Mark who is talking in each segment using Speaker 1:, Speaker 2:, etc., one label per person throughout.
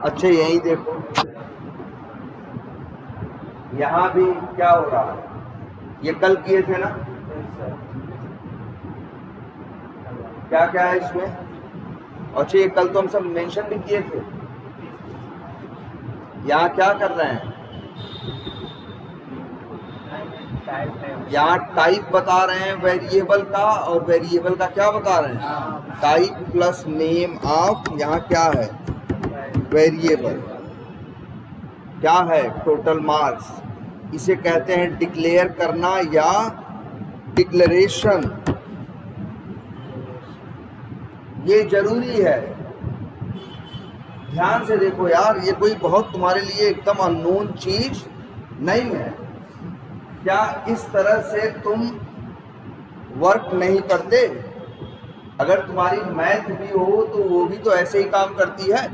Speaker 1: अच्छा यही देखो, यहाँ भी क्या हो रहा है, ये कल किए थे ना, क्या क्या है इसमें। अच्छा ये कल तो हम सब मेंशन भी किए थे। यहाँ क्या कर रहे हैं, यहाँ टाइप बता रहे हैं वेरिएबल का, और वेरिएबल का क्या बता रहे हैं, टाइप प्लस नेम ऑफ, यहाँ क्या है वेरिएबल, क्या है टोटल मार्क्स। इसे कहते हैं डिक्लेयर करना या डिक्लेरेशन। ये जरूरी है, ध्यान से देखो यार, ये कोई बहुत तुम्हारे लिए एकदम अननोन चीज नहीं है। क्या इस तरह से तुम वर्क नहीं करते? अगर तुम्हारी मैथ भी हो तो वो भी तो ऐसे ही काम करती है।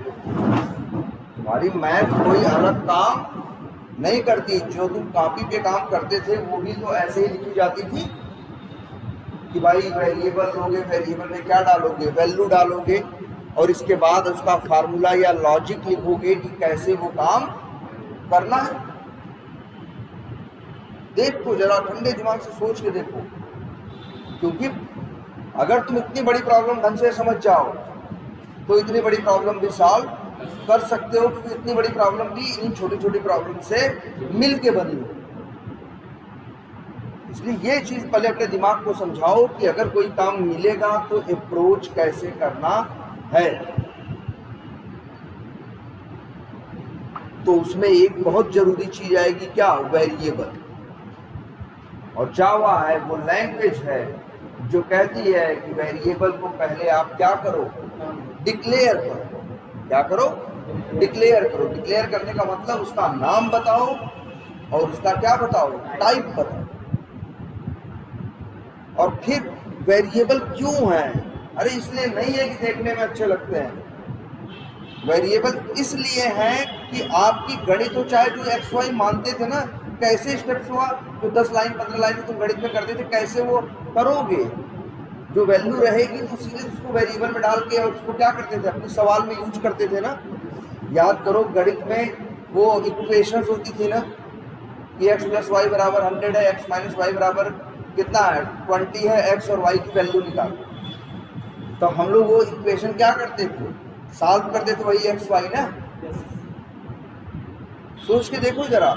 Speaker 1: तुम्हारी मैथ कोई अलग काम नहीं करती। जो तुम कॉपी पे काम करते थे वो भी तो ऐसे ही लिखी जाती थी कि भाई वेरिएबल लोगे, वेरिएबल में क्या डालोगे, वैल्यू डालोगे, और इसके बाद उसका फार्मूला या लॉजिक लिखोगे कि कैसे वो काम करना है। देखो जरा ठंडे दिमाग से सोच के देखो, क्योंकि अगर तुम इतनी बड़ी प्रॉब्लम ढंग से समझ जाओ तो इतनी बड़ी प्रॉब्लम भी सॉल्व कर सकते हो, क्योंकि इतनी बड़ी प्रॉब्लम भी इन छोटी छोटी प्रॉब्लम से मिल के बनी हो। इसलिए ये चीज पहले अपने दिमाग को समझाओ कि अगर कोई काम मिलेगा तो अप्रोच कैसे करना है। तो उसमें एक बहुत जरूरी चीज आएगी, क्या, वेरिएबल। और जावा है वो लैंग्वेज है जो कहती है कि वेरिएबल को पहले आप क्या करो, डिक्लेयर करो। क्या करो, डिक्लेयर करो। डिक्लेयर करने का मतलब उसका नाम बताओ और उसका क्या बताओ, टाइप बताओ। और फिर वेरिएबल क्यों है, अरे इसलिए नहीं है कि देखने में अच्छे लगते हैं। वेरिएबल इसलिए है कि आपकी गणित हो, चाहे जो एक्स वाई मानते थे ना, कैसे स्टेप्स हुआ, जो 10 लाइन 15 लाइन तुम गणित में करते थे, कैसे वो करोगे। जो वैल्यू रहेगी तो सीधे उसको वेरिएबल में डाल के उसको क्या करते थे, अपने सवाल में यूज करते थे ना। याद करो गणित में वो इक्वेशंस होती थी ना कि x प्लस वाई बराबर 100 है, x माइनस वाई बराबर कितना है 20 है, x और y की वैल्यू निकालो। तो हम लोग वो इक्वेशन क्या करते थे, सॉल्व करते थे, वही x y ना। सोच के देखो जरा।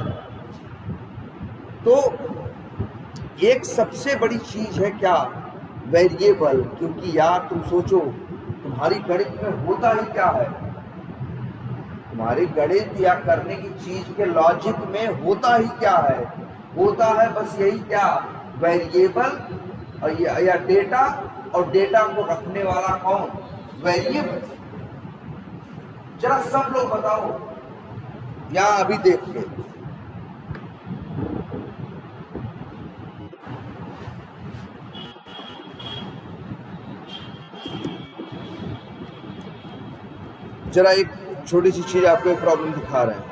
Speaker 1: तो एक सबसे बड़ी चीज है क्या, वेरिएबल। क्योंकि यार तुम सोचो, तुम्हारी गणित में होता ही क्या है, तुम्हारी गणित या करने की चीज के लॉजिक में होता ही क्या है, होता है बस यही, क्या, वेरिएबल और या डेटा, और डेटा को रखने वाला कौन, वेरिएबल। जरा सब लोग बताओ यहां अभी देख के, जरा एक छोटी सी चीज आपको एक प्रॉब्लम दिखा रहे हैं।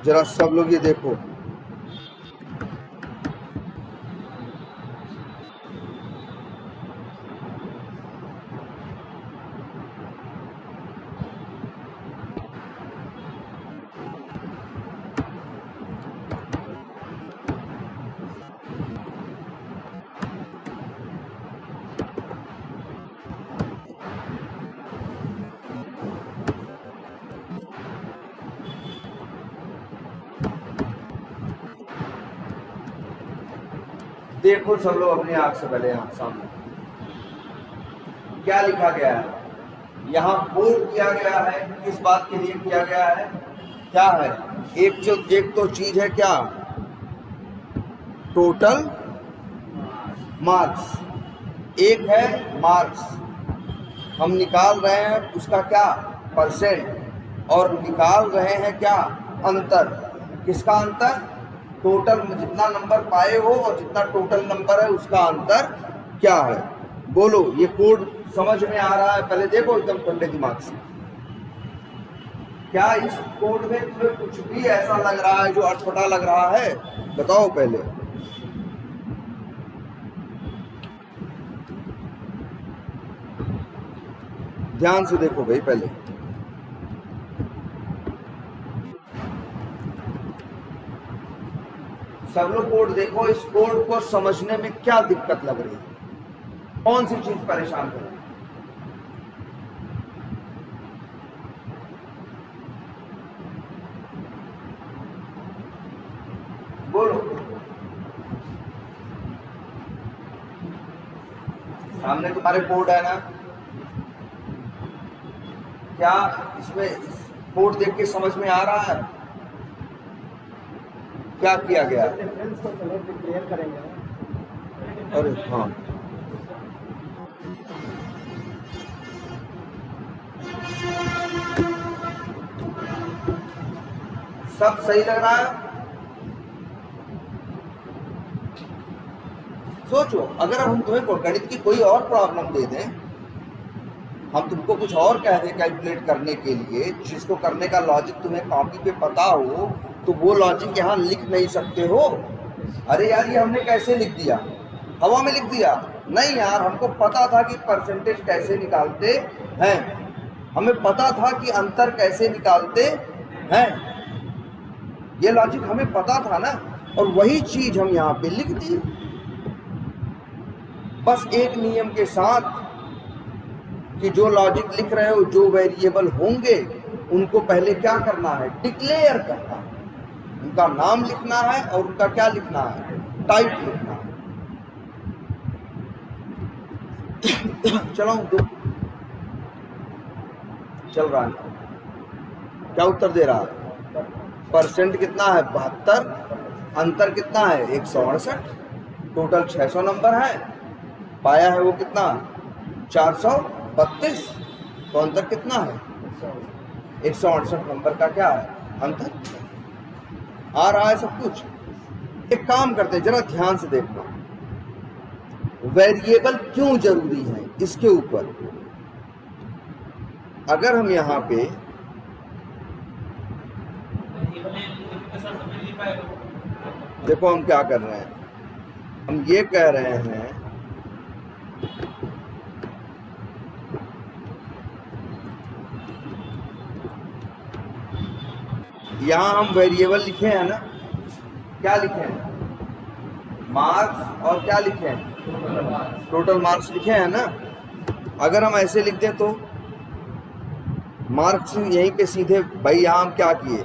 Speaker 1: जरा सब लोग ये देखो, देखो सब लोग अपनी आंख से पहले यहाँ सामने क्या लिखा गया है, यहाँ बोर्ड किया गया है, किस बात के लिए किया गया है, क्या है, एक तो चीज है क्या, टोटल मार्क्स। एक है मार्क्स, हम निकाल रहे हैं उसका क्या, परसेंट, और निकाल रहे हैं क्या, अंतर। किसका अंतर, टोटल जितना नंबर पाए हो और जितना टोटल नंबर है उसका अंतर क्या है। बोलो, ये कोड समझ में आ रहा है? पहले देखो एकदम ठंडे दिमाग से, क्या इस कोड में तुम्हें कुछ भी ऐसा लग रहा है जो अटपटा लग रहा है? बताओ पहले। ध्यान से देखो भाई पहले। सब लोग कोड देखो, इस कोड को समझने में क्या दिक्कत लग रही है, कौन सी चीज परेशान कर रही है? बोलो। सामने तुम्हारे कोड है ना, क्या इसमें कोड देख के समझ में आ रहा है क्या किया गया?
Speaker 2: डिफरेंस को पहले क्लियर करेंगे।
Speaker 1: अरे हाँ, सब सही लग रहा है? सोचो, अगर हम तुम्हें गणित की कोई और प्रॉब्लम दे दें, हम तुमको कुछ और कह दें कैलकुलेट करने के लिए, जिसको करने का लॉजिक तुम्हें कॉपी पे पता हो, तो वो लॉजिक यहाँ लिख नहीं सकते हो। अरे यार, ये हमने कैसे लिख दिया? हवा में लिख दिया? नहीं यार, हमको पता था कि परसेंटेज कैसे निकालते हैं, हमें पता था कि अंतर कैसे निकालते हैं, ये लॉजिक हमें पता था ना, और वही चीज हम यहाँ पे लिख दी, बस एक नियम के साथ कि जो लॉजिक लिख रहे हो, जो वेरिएबल होंगे उनको पहले क्या करना है? डिक्लेयर करना है, उनका नाम लिखना है और उनका क्या लिखना है? टाइप लिखना है। चलो दो चल रहा है, क्या उत्तर दे रहा है? परसेंट कितना है? 72। अंतर कितना है? 168। टोटल 600 नंबर है, पाया है वो कितना? 432। तो अंतर कितना है? 168 नंबर का क्या है अंतर? आ रहा है सब कुछ? एक काम करते हैं, जरा ध्यान से देखना, वेरिएबल क्यों जरूरी है इसके ऊपर। अगर हम यहाँ पे देखो, हम क्या कर रहे हैं, हम ये कह रहे हैं यहाँ हम वेरिएबल लिखे हैं ना, क्या लिखे हैं? मार्क्स, और क्या लिखे हैं? टोटल मार्क्स लिखे हैं ना। अगर हम ऐसे लिख दें तो मार्क्स यहीं पे सीधे, भाई यहाँ हम क्या किए,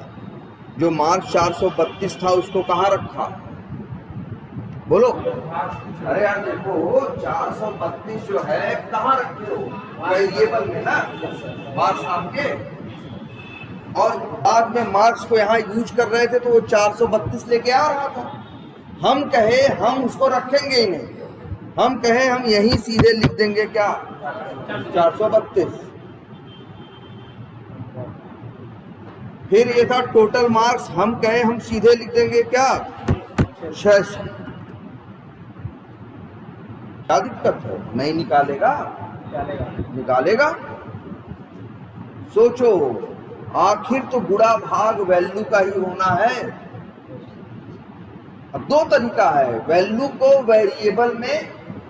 Speaker 1: जो मार्क्स 432 था उसको कहाँ रखा? बोलो। अरे यार देखो, 432 जो है कहाँ रखे हो? वेरिएबल में ना, मार्क्स आपके, और बाद में मार्क्स को यहाँ यूज कर रहे थे तो वो 432 लेके आ रहा था। हम कहे हम उसको रखेंगे ही नहीं, हम कहे हम यहीं सीधे लिख देंगे क्या? 432। फिर ये था टोटल मार्क्स, हम कहे हम सीधे लिख देंगे क्या? 600। क्या दिक्कत है? नहीं निकालेगा? निकालेगा। सोचो, आखिर तो गुणा भाग वैल्यू का ही होना है। अब दो तरीका है, वैल्यू को वेरिएबल में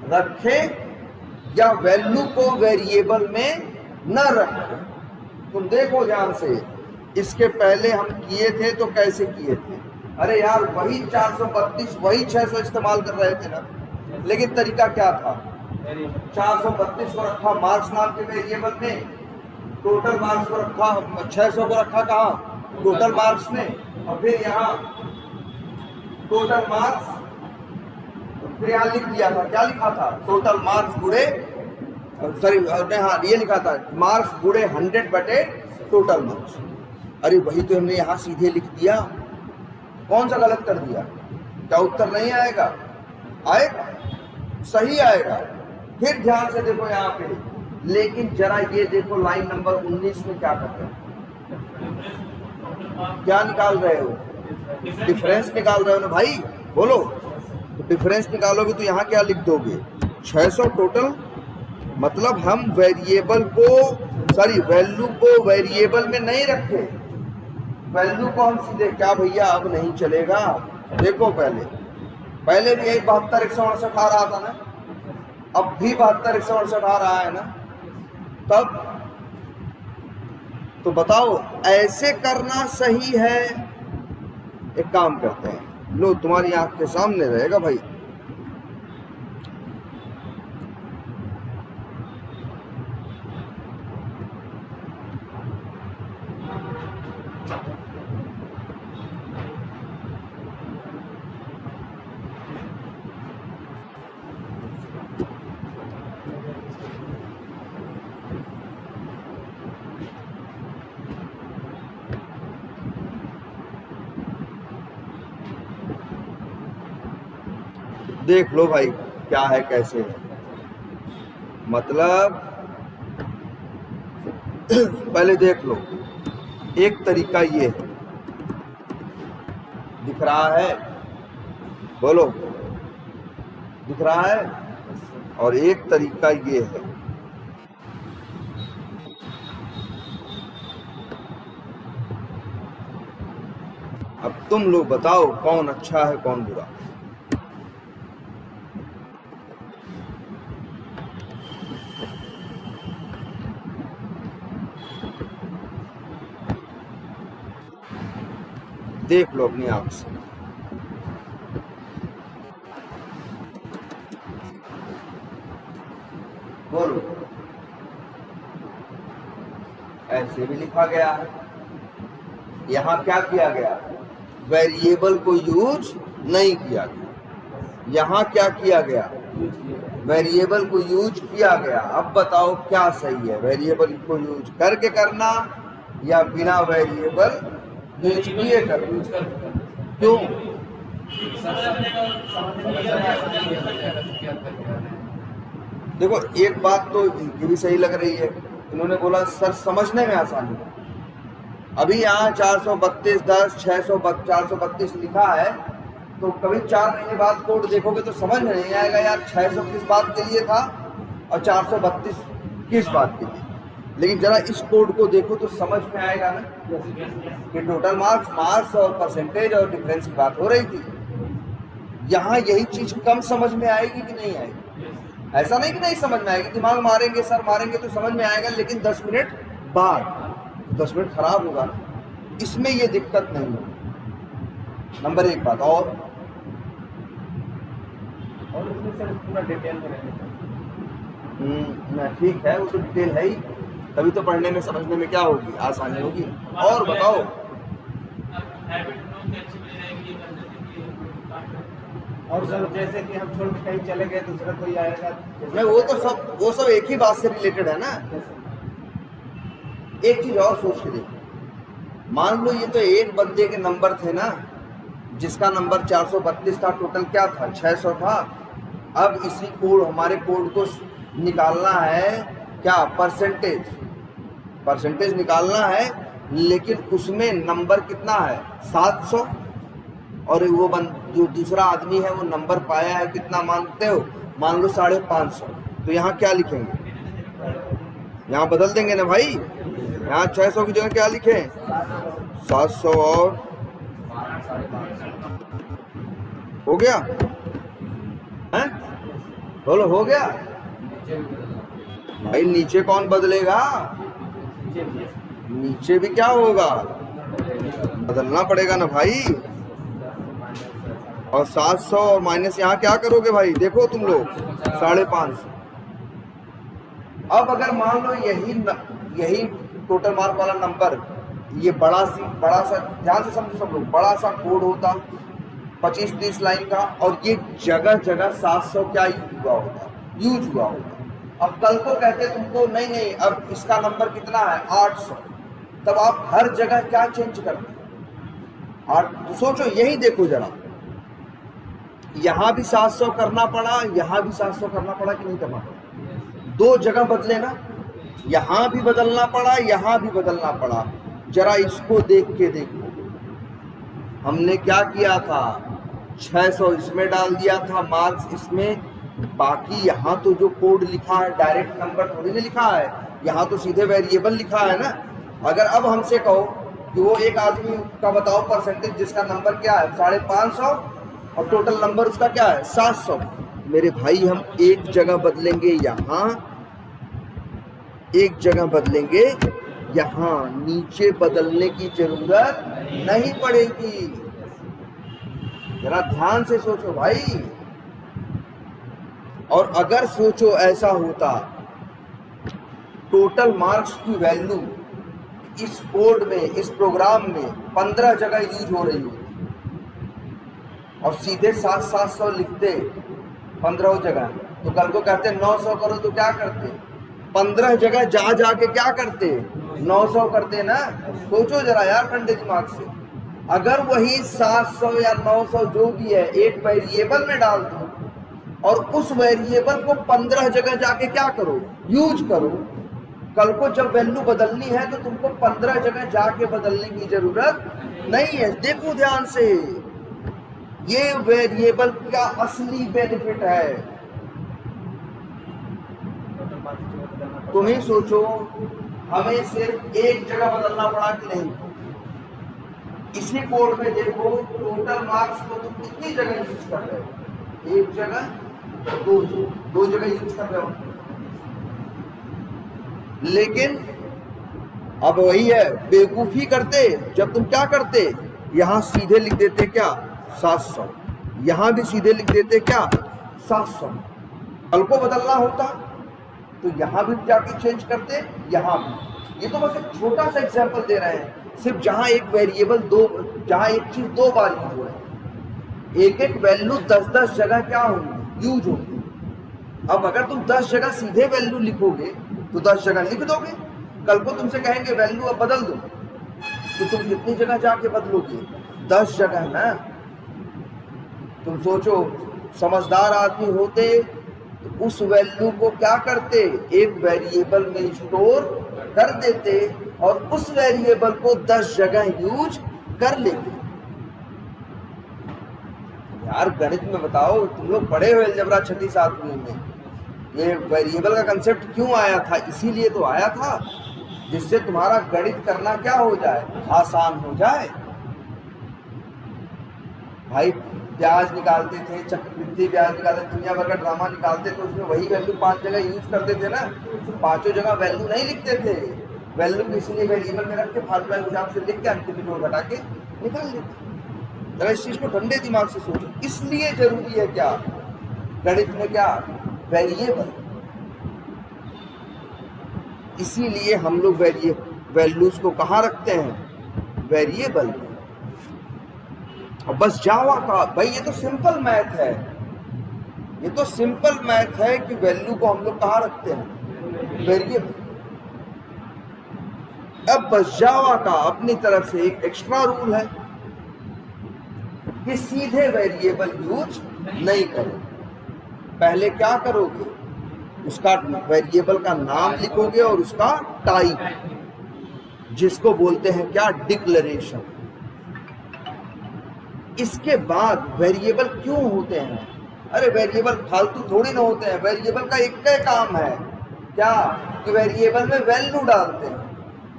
Speaker 1: रखें या वैल्यू को वेरिएबल में न रखें। तुम देखो ध्यान से, इसके पहले हम किए थे तो कैसे किए थे? अरे यार, वही 432 वही 600 इस्तेमाल कर रहे थे ना, लेकिन तरीका क्या था? 432 को रखा मार्क्स नाम के वेरिएबल में, टोटल मार्क्स को रखा 600 को रखा कहाँ? टोटल मार्क्स में, और फिर यहाँ टोटल मार्क्स, फिर यहाँ लिख दिया था, क्या लिखा था? टोटल मार्क्स गुणे, सॉरी हाँ, ये लिखा था मार्क्स गुणे 100 बटे टोटल मार्क्स। अरे वही तो हमने यहाँ सीधे लिख दिया, कौन सा गलत कर दिया? क्या उत्तर नहीं आएगा? आएगा, सही आएगा। फिर ध्यान से देखो यहाँ पे, लेकिन जरा ये देखो लाइन नंबर 19 में क्या कर रहे हो, क्या निकाल रहे हो? डिफरेंस निकाल रहे हो ना भाई, बोलो। तो डिफरेंस निकालोगे तो यहाँ क्या लिख दोगे, 600 टोटल, मतलब हम वेरिएबल को, सॉरी वैल्यू को वेरिएबल में नहीं रखे, वैल्यू को हम सीधे, क्या भैया अब नहीं चलेगा, देखो पहले भी यही 72,168 आ रहा था ना, अब भी 72,168 आ रहा है ना, तब तो बताओ ऐसे करना सही है। एक काम करते हैं, लो तुम्हारी आंख के सामने रहेगा भाई, देख लो भाई क्या है कैसे है, मतलब पहले देख लो, एक तरीका ये है, दिख रहा है, बोलो दिख रहा है, और एक तरीका ये है, अब तुम लोग बताओ कौन अच्छा है कौन बुरा। देख लो अपनी आंख से, बोलो। ऐसे भी लिखा गया है, यहाँ क्या किया गया, वेरिएबल को यूज नहीं किया गया, यहाँ क्या किया गया, वेरिएबल को यूज किया गया। अब बताओ क्या सही है, वेरिएबल को यूज करके करना या बिना वेरिएबल यूज किए करना, क्यों? देखो एक बात तो इनकी भी सही लग रही है, इन्होंने बोला सर समझने में आसानी है। अभी यहाँ 432.10 432 लिखा है, तो कभी 4 महीने बाद कोड देखोगे तो समझ में नहीं आएगा यार 600 किस बात के लिए था और 432 किस बात के लिए। लेकिन जरा इस कोड को देखो तो समझ में आएगा ना कि टोटल मार्क्स और परसेंटेज और डिफरेंस की बात हो रही थी। यहाँ यही चीज कम समझ में आएगी कि नहीं आएगी? ऐसा नहीं कि नहीं समझ में आएगी, दिमाग मारेंगे सर मारेंगे तो समझ में आएगा, लेकिन 10 मिनट बाद 10 मिनट खराब होगा ना, इसमें ये दिक्कत नहीं है। नंबर एक बात और
Speaker 2: इसमें सर पूरा डिटेल में रहेगा।
Speaker 1: ठीक है, वो तो डिटेल है ही, तभी तो पढ़ने में समझने में क्या होगी, आसानी होगी। और बताओ
Speaker 2: और सर जैसे कि हम छोड़ के कहीं चले गए, दूसरा कोई आएगा,
Speaker 1: नहीं वो सब एक ही बात से रिलेटेड है ना। एक चीज और सोच के देखो, मान लो ये तो एक बंदे के नंबर थे ना, जिसका नंबर 432 था, टोटल क्या था 600 था। अब इसी कोड हमारे कोड को निकालना है क्या, परसेंटेज निकालना है, लेकिन उसमें नंबर कितना है 700, और वो जो दूसरा आदमी है वो नंबर पाया है कितना मानते हो, मान लो 550। तो यहाँ क्या लिखेंगे, यहाँ बदल देंगे ना भाई, यहाँ 600 की जगह क्या लिखें 700 और हो गया है, बोलो हो गया भाई। नीचे कौन बदलेगा, नीचे भी क्या होगा, बदलना पड़ेगा ना भाई। और 700 और माइनस यहाँ क्या करोगे भाई, देखो तुम लोग 550। अब अगर मान लो यही टोटल मार्क वाला नंबर, ये बड़ा सा ध्यान से समझो सब लोग, बड़ा सा कोड होता 25-30 लाइन का, और ये जगह जगह 700 क्या यूज हुआ होता। अब कल को कहते तुमको नहीं अब इसका नंबर कितना है 800, तब आप हर जगह क्या चेंज करते, तो सोचो यही देखो जरा, यहाँ भी 700 करना पड़ा, यहाँ भी 700 करना पड़ा कि नहीं करना पड़ा, 2 जगह बदले ना, यहाँ भी बदलना पड़ा, यहाँ भी बदलना पड़ा। जरा इसको देख के देखो, हमने क्या किया था, 600 इसमें डाल दिया था, मार्क्स इसमें, बाकी यहाँ तो जो कोड लिखा है डायरेक्ट नंबर थोड़ी ना लिखा है, यहाँ तो सीधे वेरिएबल लिखा है ना। अगर अब हमसे कहो कि वो एक आदमी का बताओ परसेंटेज जिसका नंबर क्या है 550 और टोटल नंबर उसका क्या है 700, मेरे भाई हम एक जगह बदलेंगे यहाँ, एक जगह बदलेंगे यहाँ, नीचे बदलने की जरूरत नहीं पड़ेगी। जरा ध्यान से सोचो भाई। और अगर सोचो ऐसा होता, टोटल मार्क्स की वैल्यू इस कोड में, इस प्रोग्राम में 15 जगह यूज हो रही होती और सीधे 700 लिखते 15 जगह, तो कल को कहते 900 करो तो क्या करते, 15 जगह जा जाके क्या करते 900 करते ना। सोचो जरा यार ठंडे दिमाग से। अगर वही 700 या 900 जो भी है एक वेरिएबल में डाल दो और उस वेरिएबल को 15 जगह जाके क्या करो यूज करो, कल को जब वैल्यू बदलनी है तो तुमको 15 जगह जाके बदलने की जरूरत नहीं है। देखो ध्यान से, ये वेरिएबल का असली बेनिफिट है। तुम ही सोचो, हमें सिर्फ एक जगह बदलना पड़ा कि नहीं। इसी कोड में देखो टोटल मार्क्स को तुम कितनी जगह यूज कर रहे हो, एक जगह, दो जगह यूज कर रहे हो। लेकिन अब वही है, बेवकूफी करते जब तुम क्या करते, यहां सीधे लिख देते क्या 700, यहां भी सीधे लिख देते क्या 700। कल को बदलना होता तो यहां भी जाके चेंज करते, यहां भी। ये तो बस एक छोटा सा एग्जांपल दे रहे हैं, सिर्फ जहां एक वेरिएबल जहां एक चीज 2 बार यूज हो रहा है, एक एक वैल्यू 10-10 जगह क्या होगी यूज होगी। अब अगर तुम 10 जगह सीधे वैल्यू लिखोगे तो 10 जगह लिख दोगे, कल को तुमसे कहेंगे वैल्यू अब बदल दो तो तुम कितनी जगह जाके बदलोगे 10 जगह ना। तुम सोचो, समझदार आदमी होते तो उस वैल्यू को क्या करते, एक वेरिएबल में स्टोर कर देते और उस वेरिएबल को 10 जगह यूज कर लेते। यार गणित में बताओ, तुम लोग पढ़े हुए अलजेब्रा 6वीं 7वीं में, ये वेरिएबल का कंसेप्ट क्यों आया था, इसीलिए तो आया था जिससे तुम्हारा गणित करना क्या हो जाए, आसान हो जाए। भाई ब्याज निकालते थे, चक्रवृद्धि ब्याज निकालते, दुनिया भर का ड्रामा निकालते तो उसमें वही वैल्यू 5 जगह यूज करते थे ना, 5 जगह वैल्यू नहीं लिखते थे। वैल्यू इसलिए वेरिएबल में रख के फार्मूला के हिसाब से लिख के अंतिम जोड़ घटा के निकाल लेते। जरा इस चीज को ठंडे दिमाग से सोचो। इसलिए जरूरी है क्या गणित में, क्या वेरिएबल। इसीलिए हम लोग वैल्यूज को कहाँ रखते हैं, वेरिएबल। और बस जावा का भाई, ये तो सिंपल मैथ है, ये तो सिंपल मैथ है कि वैल्यू को हम लोग कहाँ रखते हैं, वेरिएबल। अब बस जावा का अपनी तरफ से एक एक्स्ट्रा रूल है कि सीधे वेरिएबल यूज नहीं करो। पहले क्या करोगे, उसका वेरिएबल का नाम लिखोगे और उसका टाइप, जिसको बोलते हैं क्या, डिक्लेरेशन। इसके बाद वेरिएबल क्यों होते हैं, अरे वेरिएबल फालतू थोड़ी ना होते हैं। वेरिएबल का एक ही काम है क्या, कि वेरिएबल में वैल्यू डालते हैं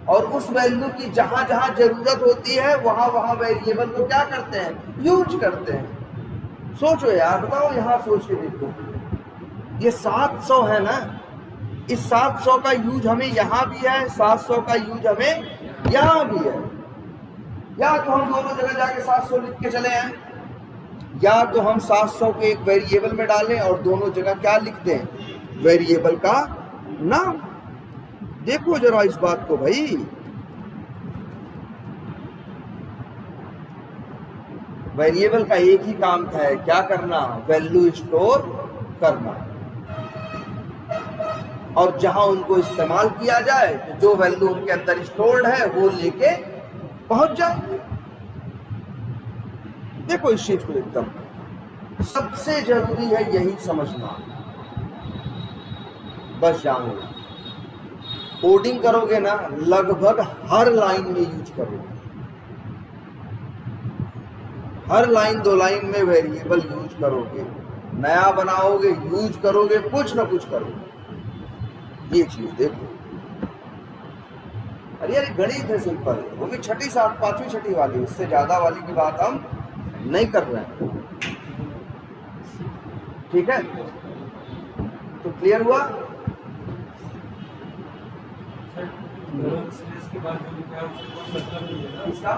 Speaker 1: और उस वैल्यू की जहां जहां जरूरत होती है वहां वहां वेरिएबल को क्या करते हैं, यूज करते हैं। सोचो यार, बताओ, यहां सोच के देखो, ये 700 है ना, इस 700 का यूज हमें यहां भी है, 700 का यूज हमें यहां भी है। या तो हम दोनों जगह जाके 700 लिख के चले आए, या तो हम 700 को एक वेरिएबल में डालें और दोनों जगह क्या लिख दें, वेरिएबल का नाम। देखो जरा इस बात को भाई, वेरिएबल का एक ही काम है, क्या करना, वैल्यू स्टोर करना। और जहां उनको इस्तेमाल किया जाए तो जो वैल्यू उनके अंदर स्टोर्ड है वो लेके पहुंच जाए। देखो इस चीज को एकदम सबसे जरूरी है यही समझना। बस जानो, कोडिंग करोगे ना, लगभग हर लाइन में यूज करोगे। हर लाइन 2 लाइन में वेरिएबल यूज करोगे, नया बनाओगे, यूज करोगे, कुछ ना कुछ करोगे। ये चीज देखो। अरे यार गणित है सिंपल, वो भी छठी सात पांचवी छठी वाली, उससे ज्यादा वाली की बात हम नहीं कर रहे हैं। ठीक है, तो क्लियर हुआ?
Speaker 3: डबल स्लैश के बाद जो लिखा है उससे कोई मतलब नहीं है ना?
Speaker 1: इसका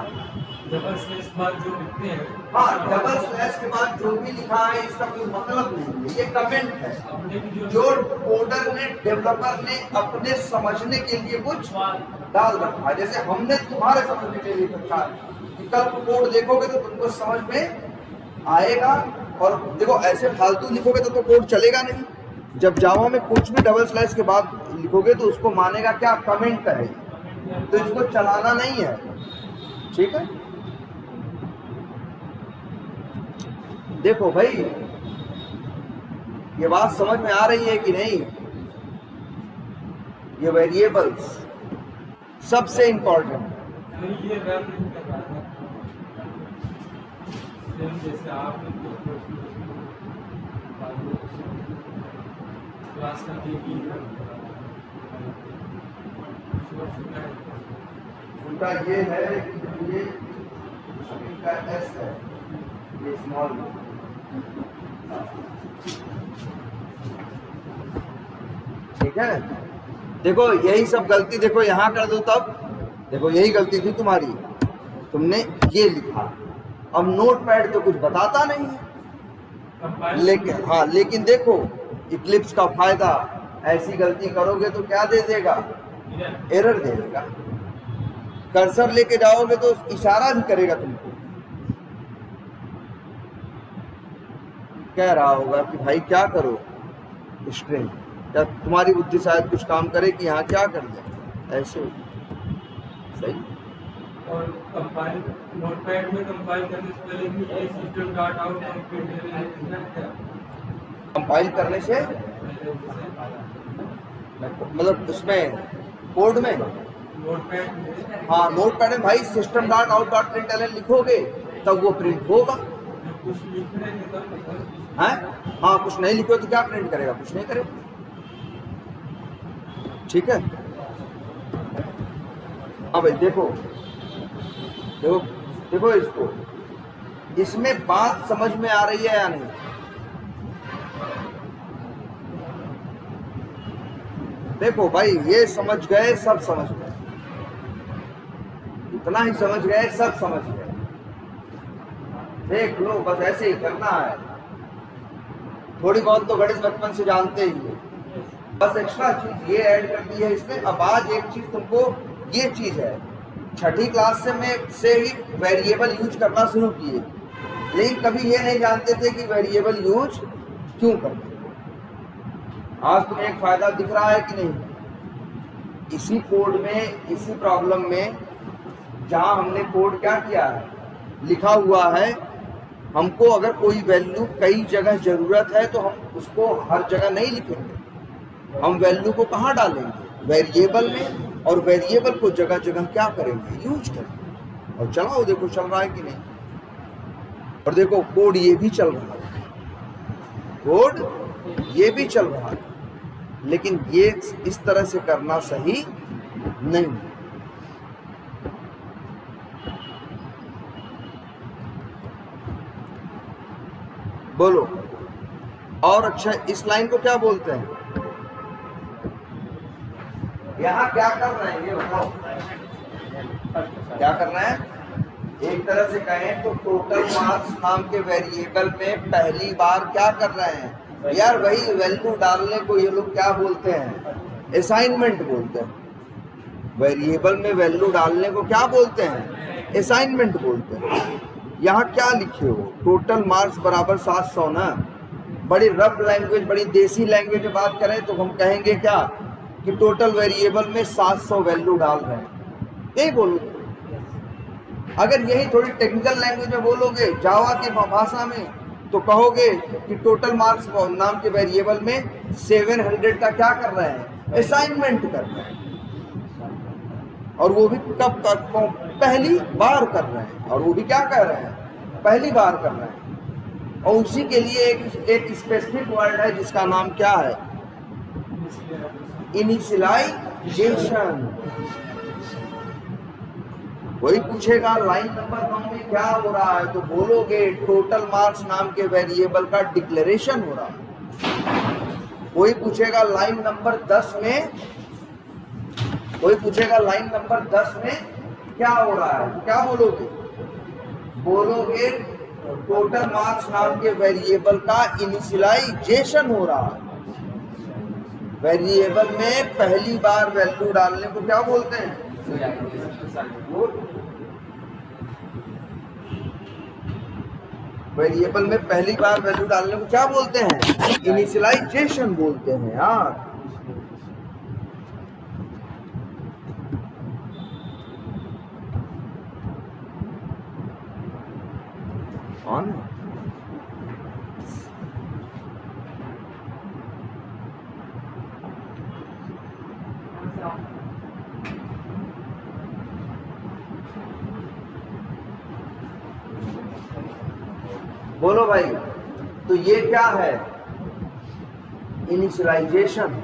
Speaker 3: डबल स्लैश के बाद जो लिखते हैं,
Speaker 1: हाँ, डबल स्लैश के बाद जो भी लिखा है इसका कोई मतलब नहीं है, ये कमेंट है
Speaker 3: अपने भी
Speaker 1: जो कोडर ने, डेवलपर ने अपने समझने के लिए कुछ डाल रखा है। जैसे हमने तुम्हारे समझने के लिए रखा है कि कल कोड देखोगे तो तुमको समझ में आएगा। और देखो ऐसे फालतू लिखोगे तो कोड चलेगा नहीं। जब जावा में कुछ भी डबल स्लैश के बाद लिखोगे तो उसको मानेगा क्या, कमेंट है, तो इसको चलाना नहीं है। ठीक है, देखो भाई ये बात समझ में आ रही है कि नहीं? ये वेरिएबल्स सबसे इंपॉर्टेंट।
Speaker 3: नहीं ये रन नहीं कर रहा है। सेम जैसे आपने क्लास का
Speaker 1: उल्टा ये है कि ये का एस है, ये स्मॉल। ठीक है, देखो यही सब गलती देखो यहाँ कर दो तब, देखो यही गलती थी तुम्हारी, तुमने ये लिखा। अब नोटपैड तो कुछ बताता नहीं है, लेकिन हाँ, लेकिन देखो इक्लिप्स का फायदा, ऐसी गलती करोगे तो क्या दे देगा, एरर दे देगा। कर्सर लेके जाओगे तो इशारा भी करेगा तुमको, कह रहा होगा कि भाई क्या करो स्ट्रिंग, या तुम्हारी बुद्धि शायद कुछ काम करे कि यहाँ क्या कर दे, ऐसे सही।
Speaker 3: और कंपाइल नोटपैड में कंपाइल करने से पहले भी ये सिस्टम डॉट आउट और
Speaker 1: कंपाइल करने से मतलब उसमें कोड में,
Speaker 3: नोटपैड में
Speaker 1: हाँ नोटपैड में भाई system dot out dot print लिखोगे तब वो प्रिंट होगा।
Speaker 3: कुछ लिखने के तब
Speaker 1: हैं? हाँ, कुछ नहीं लिखो तो क्या प्रिंट करेगा, कुछ नहीं करेगा। ठीक है, हाँ भाई देखो देखो देखो इसको, इसमें बात समझ में आ रही है या नहीं? देखो भाई ये समझ गए, सब समझ गए, इतना ही समझ गए, सब समझ गए। देख लो, बस ऐसे ही करना है। थोड़ी बहुत तो गणित बचपन से जानते ही हो, बस एक्स्ट्रा चीज ये ऐड कर दी है इसमें। अब आज एक चीज तुमको, ये चीज है छठी क्लास से ही वेरिएबल यूज करना शुरू किए, लेकिन कभी ये नहीं जानते थे कि वेरिएबल यूज क्यों करते। आज तुम्हें एक फायदा दिख रहा है कि नहीं? इसी कोड में, इसी प्रॉब्लम में जहां हमने कोड क्या किया है, लिखा हुआ है, हमको अगर कोई वैल्यू कई जगह जरूरत है तो हम उसको हर जगह नहीं लिखेंगे, हम वैल्यू को कहाँ डालेंगे, वेरिएबल में, और वेरिएबल को जगह जगह क्या करेंगे, यूज करेंगे। और चलाओ, देखो चल रहा है कि नहीं। और देखो कोड ये भी चल रहा है, कोड ये भी चल रहा है, लेकिन ये इस तरह से करना सही नहीं। बोलो, और अच्छा इस लाइन को क्या बोलते हैं? यहाँ क्या कर रहे हैं ये बताओ, क्या कर रहे हैं? एक तरह से कहें तो टोटल मार्क्स नाम के वेरिएबल में पहली बार क्या कर रहे हैं यार, वही वैल्यू डालने को ये लोग क्या बोलते हैं, असाइनमेंट बोलते हैं। वेरिएबल में वैल्यू डालने को क्या बोलते हैं, असाइनमेंट बोलते हैं। यहाँ क्या लिखे हो, टोटल मार्क्स बराबर 700 ना। बड़ी रफ लैंग्वेज, बड़ी देसी लैंग्वेज में बात करें तो हम कहेंगे क्या कि टोटल वेरिएबल में 700 वैल्यू डाल रहे हैं, यही बोलो। अगर यही थोड़ी टेक्निकल लैंग्वेज में बोलोगे, जावा की भाषा में, तो कहोगे कि टोटल मार्क्स नाम के वेरिएबल में 700 का क्या कर रहे हैं, असाइनमेंट कर रहे हैं। और वो भी कब, पहली बार कर रहे हैं, और वो भी क्या कह रहे हैं, पहली बार कर रहे हैं, और उसी के लिए एक स्पेसिफिक वर्ड है जिसका नाम क्या है, इनिशियलाइजेशन। वही पूछेगा लाइन नंबर 9 में क्या हो रहा है, तो बोलोगे टोटल मार्क्स नाम के वेरिएबल का डिक्लेरेशन हो रहा है। वही पूछेगा लाइन नंबर 10 में, वही पूछेगा लाइन नंबर 10 में क्या हो रहा है, तो क्या बोलोगे, बोलोगे टोटल मार्क्स नाम के वेरिएबल का इनिशियलाइजेशन हो रहा है। वेरिएबल में पहली बार वैल्यू डालने को क्या बोलते हैं, वेरिएबल में पहली बार वैल्यू डालने को क्या बोलते हैं, इनिशियलाइजेशन बोलते हैं यार। ऑन बोलो भाई, तो ये क्या है, इनिशियलाइजेशन।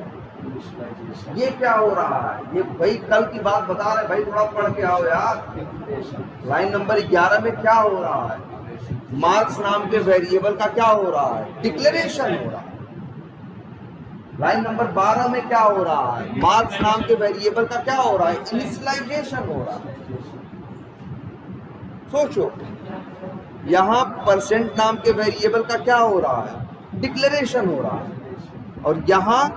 Speaker 1: ये क्या हो रहा है, ये भाई कल की बात बता रहे भाई, थोड़ा पढ़ के आओ यार। लाइन नंबर 11 में क्या हो रहा है, मार्क्स नाम के वेरिएबल का क्या हो रहा है, डिक्लेरेशन हो रहा है। लाइन नंबर 12 में क्या हो रहा है, मार्क्स नाम के वेरिएबल का क्या हो रहा है, इनिशियलाइजेशन हो रहा है। सोचो, यहाँ परसेंट नाम के वेरिएबल का क्या हो रहा है, डिक्लेरेशन हो रहा है, और यहाँ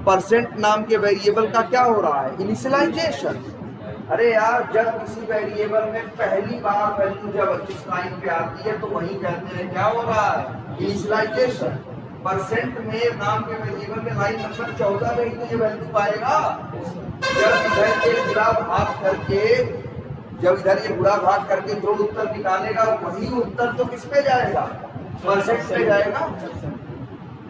Speaker 1: परसेंट नाम के वेरिएबल का क्या हो रहा है, इनिशियलाइजेशन। अरे यार, जब किसी वेरिएबल में पहली बार वैल्यू जब इस लाइन पे आती है तो वही कहते हैं क्या हो रहा है, इनिशियलाइजेशन। परसेंट में नाम के वेरिएबल में लाइन नंबर 14 में ही तो ये वैल्यू पाएगा। जब इधर ये बुरा भाग करके, जब इधर ये बुरा भाग करके जो उत्तर निकालेगा वही उत्तर तो किस पे जाएगा, परसेंट पे जाएगा।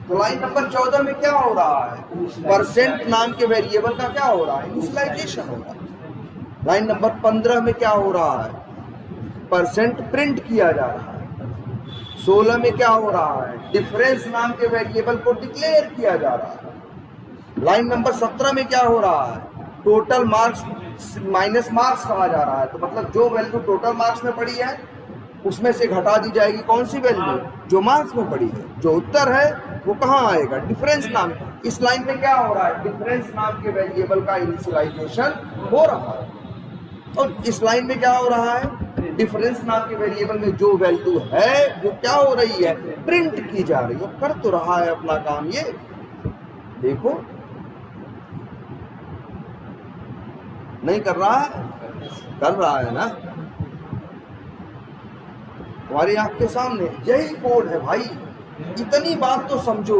Speaker 1: तो लाइन नंबर 14 में क्या हो रहा है, परसेंट नाम के वेरिएबल का क्या हो रहा है, इनिशियलाइजेशन हो रहा है। लाइन नंबर 15 में क्या हो रहा है, परसेंट प्रिंट किया जा रहा है। 16 में क्या हो रहा है, डिफरेंस नाम के वेरिएबल को डिक्लेयर किया जा रहा है। लाइन नंबर 17 में क्या हो रहा है, टोटल मार्क्स माइनस मार्क्स कहा जा रहा है। तो मतलब जो वैल्यू टोटल मार्क्स में पड़ी है उसमें से घटा दी जाएगी कौन सी वैल्यू, जो मार्क्स में पड़ी है। जो उत्तर है वो कहाँ आएगा, डिफरेंस नाम। इस लाइन में क्या हो रहा है, डिफरेंस नाम के वेरिएबल का इनिशियलाइजेशन हो रहा है। और इस लाइन में क्या हो रहा है, डिफरेंस नाम के वेरिएबल में जो वैल्यू है वो क्या हो रही है, प्रिंट की जा रही है। कर तो रहा है अपना काम, ये देखो नहीं कर रहा है, कर रहा है ना, तुम्हारी आंख के सामने यही कोड है भाई। इतनी बात तो समझो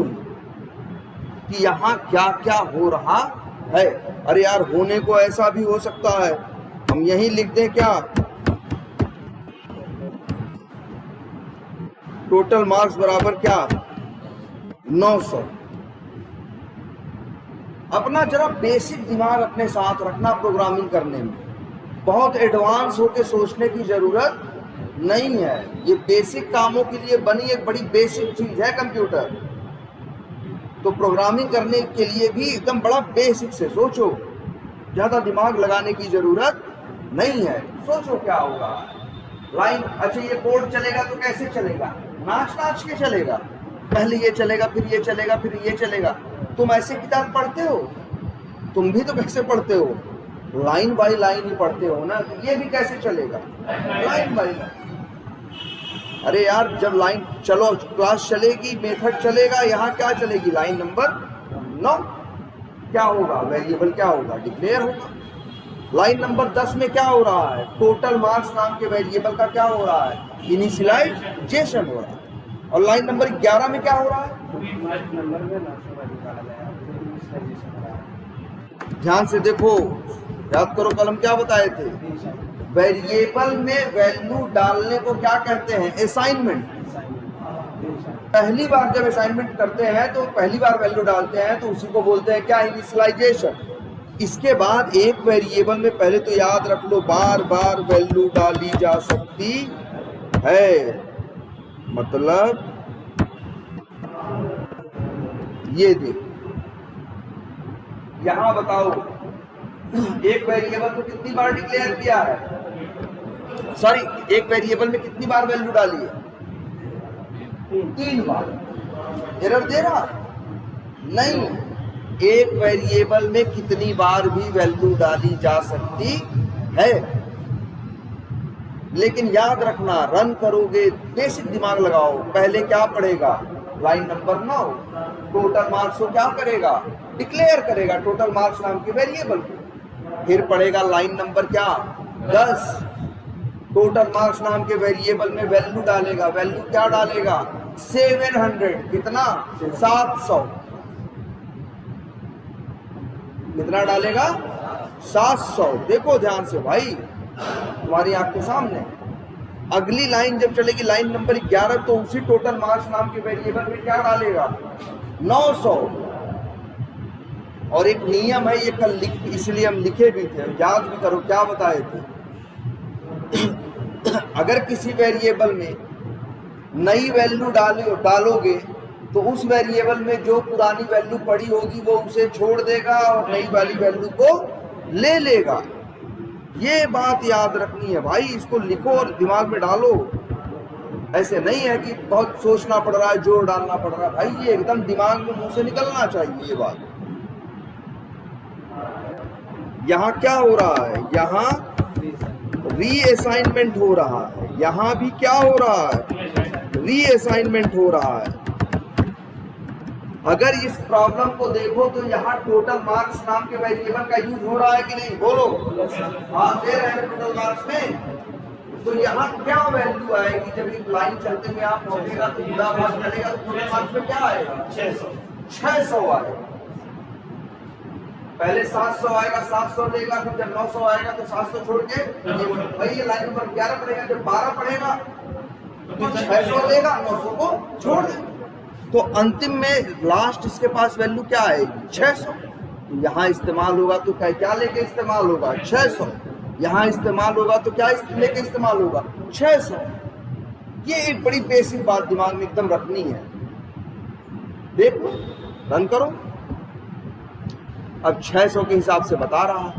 Speaker 1: कि यहाँ क्या क्या हो रहा है। अरे यार, होने को ऐसा भी हो सकता है, हम यही लिख दें क्या, टोटल मार्क्स बराबर क्या, 900। अपना जरा बेसिक दिमाग अपने साथ रखना प्रोग्रामिंग करने में, बहुत एडवांस होके सोचने की जरूरत नहीं है। ये बेसिक कामों के लिए बनी एक बड़ी बेसिक चीज है कंप्यूटर। तो प्रोग्रामिंग करने के लिए भी एकदम बड़ा बेसिक से सोचो, ज्यादा दिमाग लगाने की जरूरत नहीं है। सोचो क्या होगा लाइन, अच्छा ये कोड चलेगा तो कैसे चलेगा, नाच नाच के चलेगा। पहले ये चलेगा, फिर ये चलेगा, फिर ये चलेगा। तुम ऐसे किताब पढ़ते हो, तुम भी तो कैसे पढ़ते हो, लाइन बाय लाइन ही पढ़ते हो ना। तो ये भी कैसे चलेगा, लाइन बाय लाइन। अरे यार, जब लाइन चलो क्लास चलेगी, मेथड चलेगा, यहाँ क्या चलेगी, लाइन नंबर 9 क्या होगा, वेरिएबल क्या होगा, डिक्लेयर होगा। लाइन नंबर 10 में क्या हो रहा है, टोटल मार्क्स नाम के वेरिएबल का क्या हो रहा है, इनिशियलाइजेशन हो रहा है। और लाइन नंबर 11 में क्या हो रहा है, ध्यान से देखो, याद करो कलम क्या बताए थे। वेरिएबल में वैल्यू डालने को क्या कहते हैं, असाइनमेंट। पहली बार जब असाइनमेंट करते हैं तो पहली बार वैल्यू डालते हैं तो उसी को बोलते हैं क्या, इनिशियलाइजेशन। इसके बाद एक वेरिएबल में पहले तो याद रख लो, बार बार वैल्यू डाली जा सकती है। मतलब ये देखो, यहां बताओ एक वेरिएबल को कितनी बार डिक्लेयर किया है, सॉरी एक वेरिएबल में कितनी बार वैल्यू डाली है? 3 बार। एरर दे रहा नहीं, एक वेरिएबल में कितनी बार भी वैल्यू डाली जा सकती है, लेकिन याद रखना रन करोगे, बेसिक दिमाग लगाओ, पहले क्या पढ़ेगा? लाइन नंबर 9, टोटल मार्क्स को क्या करेगा? डिक्लेयर करेगा टोटल मार्क्स नाम के वेरिएबल को। फिर पढ़ेगा लाइन नंबर क्या? 10, टोटल मार्क्स नाम के वेरिएबल में वैल्यू डालेगा। वैल्यू क्या डालेगा? 700। कितना? 700। कितना डालेगा? 700। देखो ध्यान से भाई, तुम्हारी आंख के सामने। अगली लाइन जब चलेगी लाइन नंबर 11, तो उसी टोटल मार्क्स नाम के वेरिएबल में क्या डालेगा? 900। और एक नियम है, ये कल इसलिए हम लिखे भी थे, याद भी करो क्या बताए थे। अगर किसी वेरिएबल में नई वैल्यू डालोगे तो उस वेरिएबल में जो पुरानी वैल्यू पड़ी होगी वो उसे छोड़ देगा और नई वाली वैल्यू को ले लेगा। ये बात याद रखनी है भाई, इसको लिखो और दिमाग में डालो। ऐसे नहीं है कि बहुत सोचना पड़ रहा है, जोर डालना पड़ रहा है, भाई ये एकदम दिमाग में मुंह से निकलना चाहिए ये बात। यहाँ क्या हो रहा है? यहाँ रीअसाइनमेंट हो रहा है। यहाँ भी क्या हो रहा है? रीअसाइनमेंट हो रहा है। अगर इस प्रॉब्लम को देखो तो यहाँ टोटल मार्क्स नाम के वेरिएबल का यूज हो रहा है कि नहीं? बोलो। हाँ, दे रहे हैं टोटल मार्क्स में। तो यहाँ क्या वैल्यू आएगी? जब एक लाइन चलते हुए आप पहुंचेगा तो पूरा भाग चलेगा तो टोटल मार्क्स में क्या आएगा? 600 आएगा। पहले 700 आएगा, 700 लेगा, फिर जब 900 आएगा तो 700 छोड़ के भाई ये लाइन नंबर 11 पढ़ेगा। जब 12 पढ़ेगा तो 600 लेगा, 900 को छोड़ देगा। तो अंतिम में लास्ट इसके पास वैल्यू क्या आएगी? 600। तो यहाँ इस्तेमाल होगा तो क्या लेके इस्तेमाल होगा? 600। यहाँ इस्तेमाल होगा तो क्या लेके इस्तेमाल होगा? 600। ये एक बड़ी बेसिक बात दिमाग में एकदम रखनी है। देखो, रन करो। अब 600 के हिसाब से बता रहा है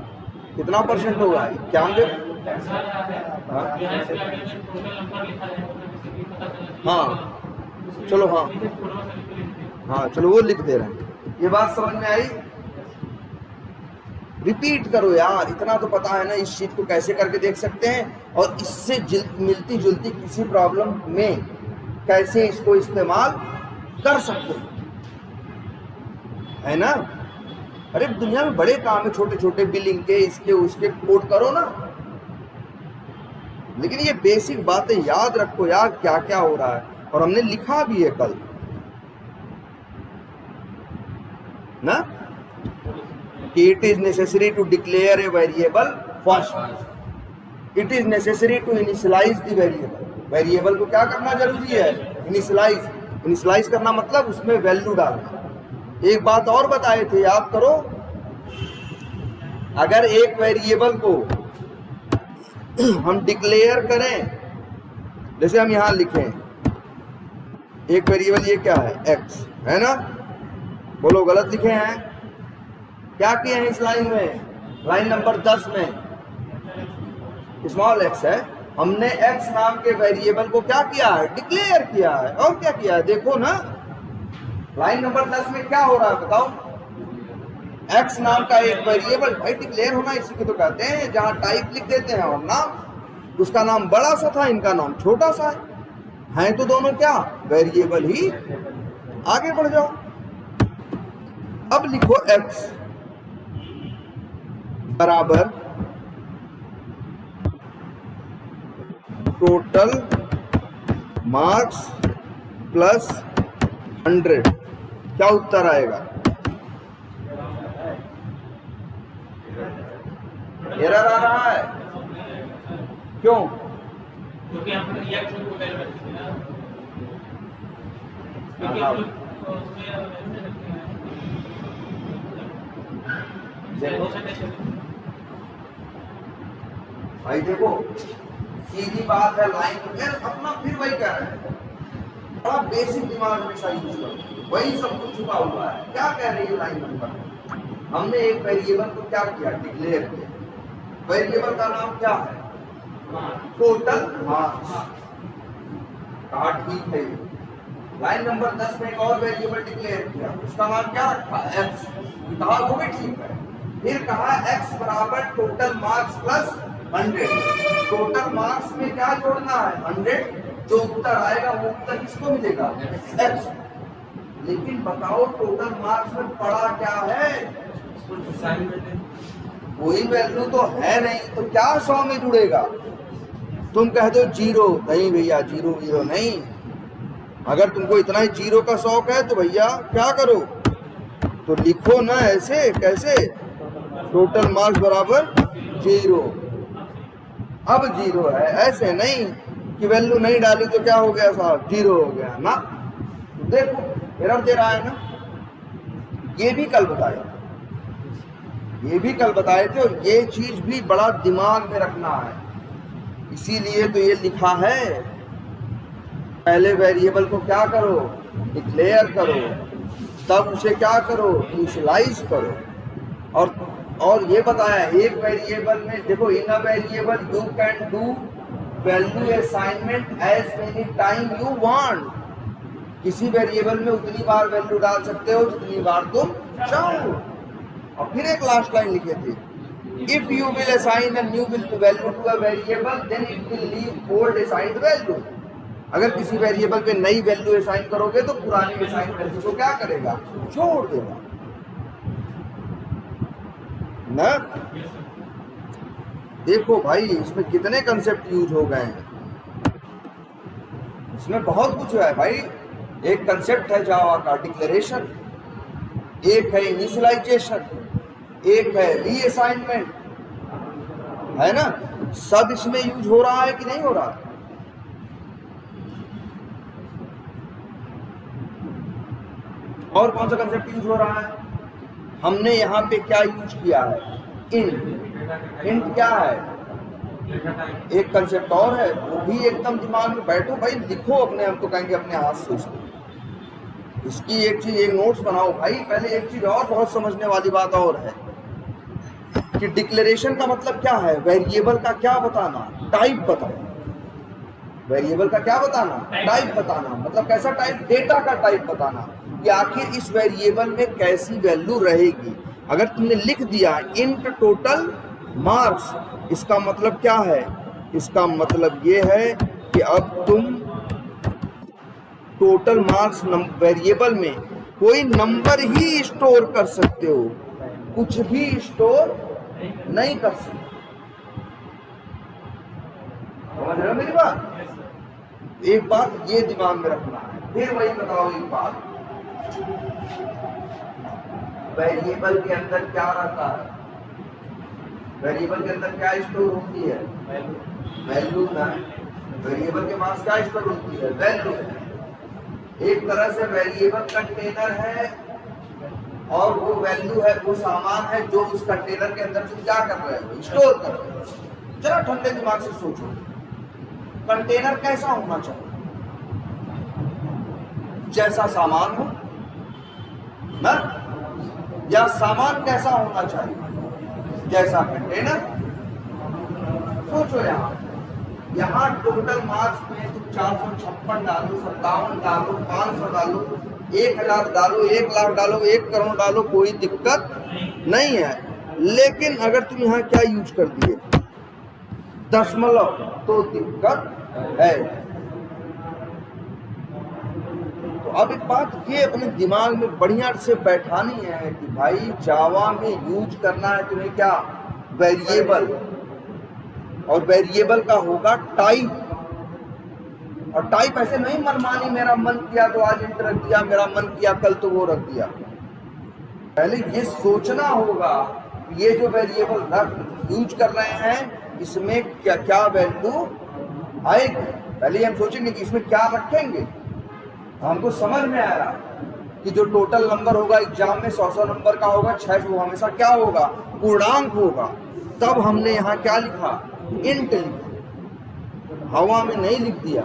Speaker 1: कितना परसेंट होगा? 91। हाँ चलो, हाँ चलो वो लिख दे रहे हैं। ये बात समझ में आई? रिपीट करो यार, इतना तो पता है ना इस चीज को कैसे करके देख सकते हैं और इससे मिलती जुलती किसी प्रॉब्लम में कैसे इसको इस्तेमाल कर सकते हैं, है ना? अरे दुनिया में बड़े काम है, छोटे छोटे बिलिंग के, इसके उसके कोड करो ना, लेकिन ये बेसिक बातें याद रखो यार, क्या क्या हो रहा है। और हमने लिखा भी है कल ना कि it is necessary to declare a variable first, it is necessary to initialize the variable. Variable को क्या करना जरूरी है? इनिशियलाइज। इनिशियलाइज करना मतलब उसमें वैल्यू डालना। एक बात और बताए थे, याद करो, अगर एक वेरिएबल को हम डिक्लेयर करें, जैसे हम यहां लिखें एक वेरिएबल, ये क्या है? x है ना? बोलो गलत लिखे हैं? क्या किए हैं इस लाइन में? लाइन नंबर 10 में स्मॉल x है, हमने x नाम के वेरिएबल को क्या किया है? डिक्लेयर किया है। और क्या किया है? देखो ना, लाइन नंबर 10 में क्या हो रहा है बताओ? x नाम का एक वेरिएबल, भाई डिक्लेयर होना इसी को तो कहते हैं, जहां टाइप लिख देते हैं और नाम। उसका नाम बड़ा सा था, इनका नाम छोटा सा है तो दोनों क्या? वेरिएबल ही। आगे बढ़ जाओ, अब लिखो x बराबर टोटल मार्क्स प्लस 100। क्या उत्तर आएगा? एरर आ रहा है, क्यों?
Speaker 3: क्योंकि यहाँ पर रिएक्शन को वैल्यू रखते हैं, क्योंकि हम लोग
Speaker 1: भाई देखो सीधी बात है, लाइन में अपना फिर वही कह रहे हैं, बड़ा बेसिक दिमाग हमेशा यूज करो, वही सब कुछ छुपा हुआ है। क्या कह रही है लाइन नंबर, हमने एक वेरिएबल को क्या किया, डिक्लेयर किया। वेरिएबल का नाम क्या है, टोटल मार्क्स। कहा ठीक है। लाइन नंबर 10 में एक और वेरिएबल डिक्लेयर किया, उसका नाम क्या रखा, एक्स। कहा वो भी ठीक है। फिर कहा एक्स बराबर total marks plus 100। Total marks में क्या जोड़ना है, 100। जो उत्तर आएगा वो उत्तर किसको मिलेगा, एक्स। लेकिन बताओ टोटल मार्क्स में पड़ा क्या है, कोई वैल्यू तो है नहीं, तो क्या 100 में जुड़ेगा। तुम कह दो 0, नहीं भैया 0 नहीं। अगर तुमको इतना ही 0 का शौक है तो भैया क्या करो, तो लिखो ना ऐसे, कैसे, टोटल मार्क्स बराबर 0। अब 0 है, ऐसे नहीं कि वैल्यू नहीं डाली तो क्या हो गया साहब, 0 हो गया ना। देखो एरर दे रहा है ना। ये भी कल बताया, ये भी कल बताए थे, और ये चीज भी बड़ा दिमाग में रखना है। इसीलिए तो ये लिखा है, पहले वेरिएबल को क्या करो, डिक्लेयर करो, तब उसे क्या करो, इनिशियलाइज करो। और ये बताया एक वेरिएबल में, देखो in a variable you can do value assignment as many time you want. किसी वेरिएबल में उतनी बार वैल्यू डाल सकते हो जितनी बार तुम चाहो। और फिर एक लास्ट लाइन लिखे थे, if you will assign a new value to a variable then it will leave old assigned value. अगर किसी वेरिएबल पे नई वैल्यू असाइन करोगे तो पुरानी असाइन वैल्यू को क्या करेगा, छोड़ देगा ना। देखो भाई इसमें कितने कंसेप्ट यूज हो गए हैं, इसमें बहुत कुछ है भाई। एक कंसेप्ट है जावा का डिक्लेरेशन, एक है इनिशियलाइजेशन, एक है रीअसाइनमेंट, है ना। सब इसमें यूज हो रहा है कि नहीं हो रहा। और कौन सा कंसेप्ट यूज हो रहा है, हमने यहाँ पे क्या यूज किया है, इंट। इंट क्या है, एक कंसेप्ट और है, वो भी एकदम दिमाग में बैठो भाई, लिखो अपने, हम तो कहेंगे अपने हाथ से उसको। इसकी एक चीज, एक नोट्स बनाओ भाई। पहले एक चीज और बहुत समझने वाली बात और है कि डिक्लेरेशन का मतलब क्या है, वेरिएबल का क्या बताना, टाइप बताना। वेरिएबल का क्या बताना, टाइप बताना। मतलब कैसा टाइप, डेटा का टाइप बताना कि आखिर इस वेरिएबल में कैसी वैल्यू रहेगी। अगर तुमने लिख दिया इंट टोटल मार्क्स, इसका मतलब क्या है, इसका मतलब ये है कि अब तुम टोटल मार्क्स वेरिएबल में कोई नंबर ही स्टोर कर सकते हो, कुछ भी स्टोर नहीं कर सकते। समझ रहे हो मेरी बात। एक बात ये दिमाग में रखना है। फिर वही बताओ एक बात, वेरिएबल के अंदर क्या रहता है, वेरिएबल के अंदर क्या स्टोर होती है, वैल्यू ना। वेरिएबल के पास क्या स्टोर होती है, वैल्यू। एक तरह से वेरिएबल कंटेनर है और वो वैल्यू है, वो सामान है जो उस कंटेनर के अंदर तुम क्या कर रहे हो, स्टोर कर रहे हो। जरा ठंडे दिमाग से सोचो, कंटेनर कैसा होना चाहिए, जैसा सामान हो ना, या सामान कैसा होना चाहिए, जैसा कंटेनर। सोचो यहाँ टोटल मार्क्स में तुम 456 डालो, 57 डालो, 500 डालो, 1000 डालो, 1 लाख डालो, 1 करोड़ डालो, कोई दिक्कत नहीं है। लेकिन अगर तुम यहाँ क्या यूज कर दिए, दशमलव, तो दिक्कत है। तो अब एक बात ये अपने दिमाग में बढ़िया से बैठानी है कि भाई जावा में यूज करना है तुम्हें क्या, वेरिएबल। और वेरिएबल का होगा टाइप। और टाइप ऐसे नहीं मनमानी, मेरा मन किया तो आज इंट रख दिया, मेरा मन किया कल तो वो रख दिया। पहले ये सोचना होगा ये जो वेरिएबल रख यूज कर रहे हैं इसमें क्या क्या वैल्यू आएगी। पहले हम सोचेंगे कि इसमें क्या रखेंगे। हमको समझ में आया कि जो टोटल नंबर होगा एग्जाम में 100 नंबर का होगा, 600 वो हमेशा क्या होगा, पूर्णांक होगा। तब हमने यहाँ क्या लिखा, इंट लिखा, हवा में नहीं लिख दिया।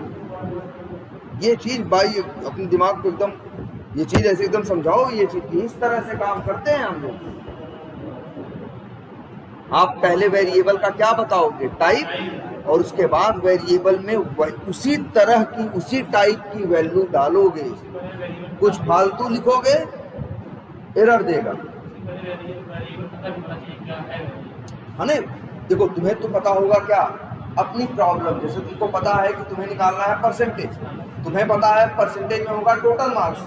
Speaker 1: ये चीज भाई अपने दिमाग को एकदम, ये चीज ऐसे एकदम समझाओ, ये चीज इस तरह से काम करते हैं हम लोग। आप पहले वेरिएबल का क्या बताओगे, टाइप, और उसके बाद वेरिएबल में उसी तरह की उसी टाइप की वैल्यू डालोगे। कुछ फालतू लिखोगे एरर देगा, है ना। देखो तुम्हें तो पता होगा क्या अपनी प्रॉब्लम, जैसे तुमको पता है कि तुम्हें निकालना है परसेंटेज, तुम्हें पता है परसेंटेज में होगा टोटल मार्क्स,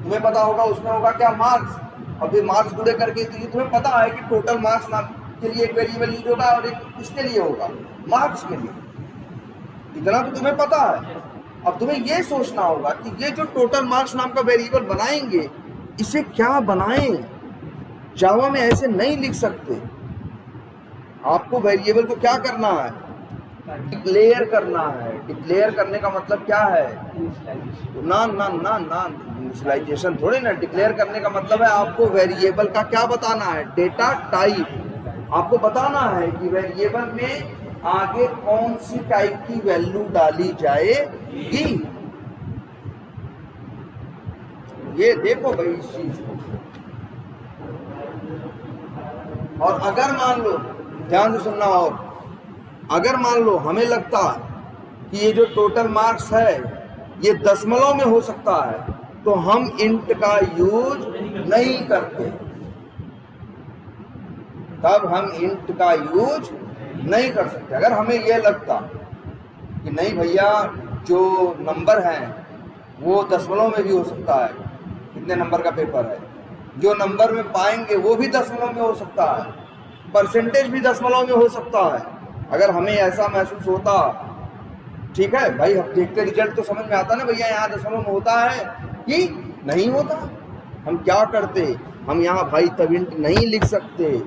Speaker 1: तुम्हें पता होगा उसमें होगा क्या मार्क्स, और फिर मार्क्स गुणे करके तुम्हें पता है कि टोटल मार्क्स नाम के लिए एक वेरिएबल यूज होगा और एक किसके लिए होगा, मार्क्स के लिए। इतना तो तुम्हें पता है। अब तुम्हें ये सोचना होगा कि ये जो टोटल मार्क्स नाम का वेरिएबल बनाएंगे, इसे क्या बनाएं। जावा में ऐसे नहीं लिख सकते। आपको वेरिएबल को क्या करना है, डिक्लेयर करना है। डिक्लेयर करने का मतलब क्या है, ना ना ना ना इनिशियलाइजेशन थोड़ी ना। डिक्लेयर करने का मतलब है आपको वेरिएबल का क्या बताना है, डेटा टाइप। आपको बताना है कि वेरिएबल में आगे कौन सी टाइप की वैल्यू डाली जाएगी। ये देखो भाई इस चीज को। और अगर मान लो, ध्यान से सुनना, और अगर मान लो हमें लगता कि ये जो टोटल मार्क्स है ये दशमलव में हो सकता है, तो हम इंट का यूज नहीं करते। तब हम इंट का यूज नहीं कर सकते। अगर हमें यह लगता कि नहीं भैया जो नंबर है वो दशमलव में भी हो सकता है, कितने नंबर का पेपर है, जो नंबर में पाएंगे वो भी दशमलव में हो सकता है, परसेंटेज भी दशमलव में हो सकता है। अगर हमें ऐसा महसूस होता, ठीक है भाई, हम देखते रिजल्ट तो समझ में आता ना भैया यहाँ दशमलव में होता है कि नहीं होता, हम क्या करते, हम यहाँ भाई तब इंट नहीं लिख सकते।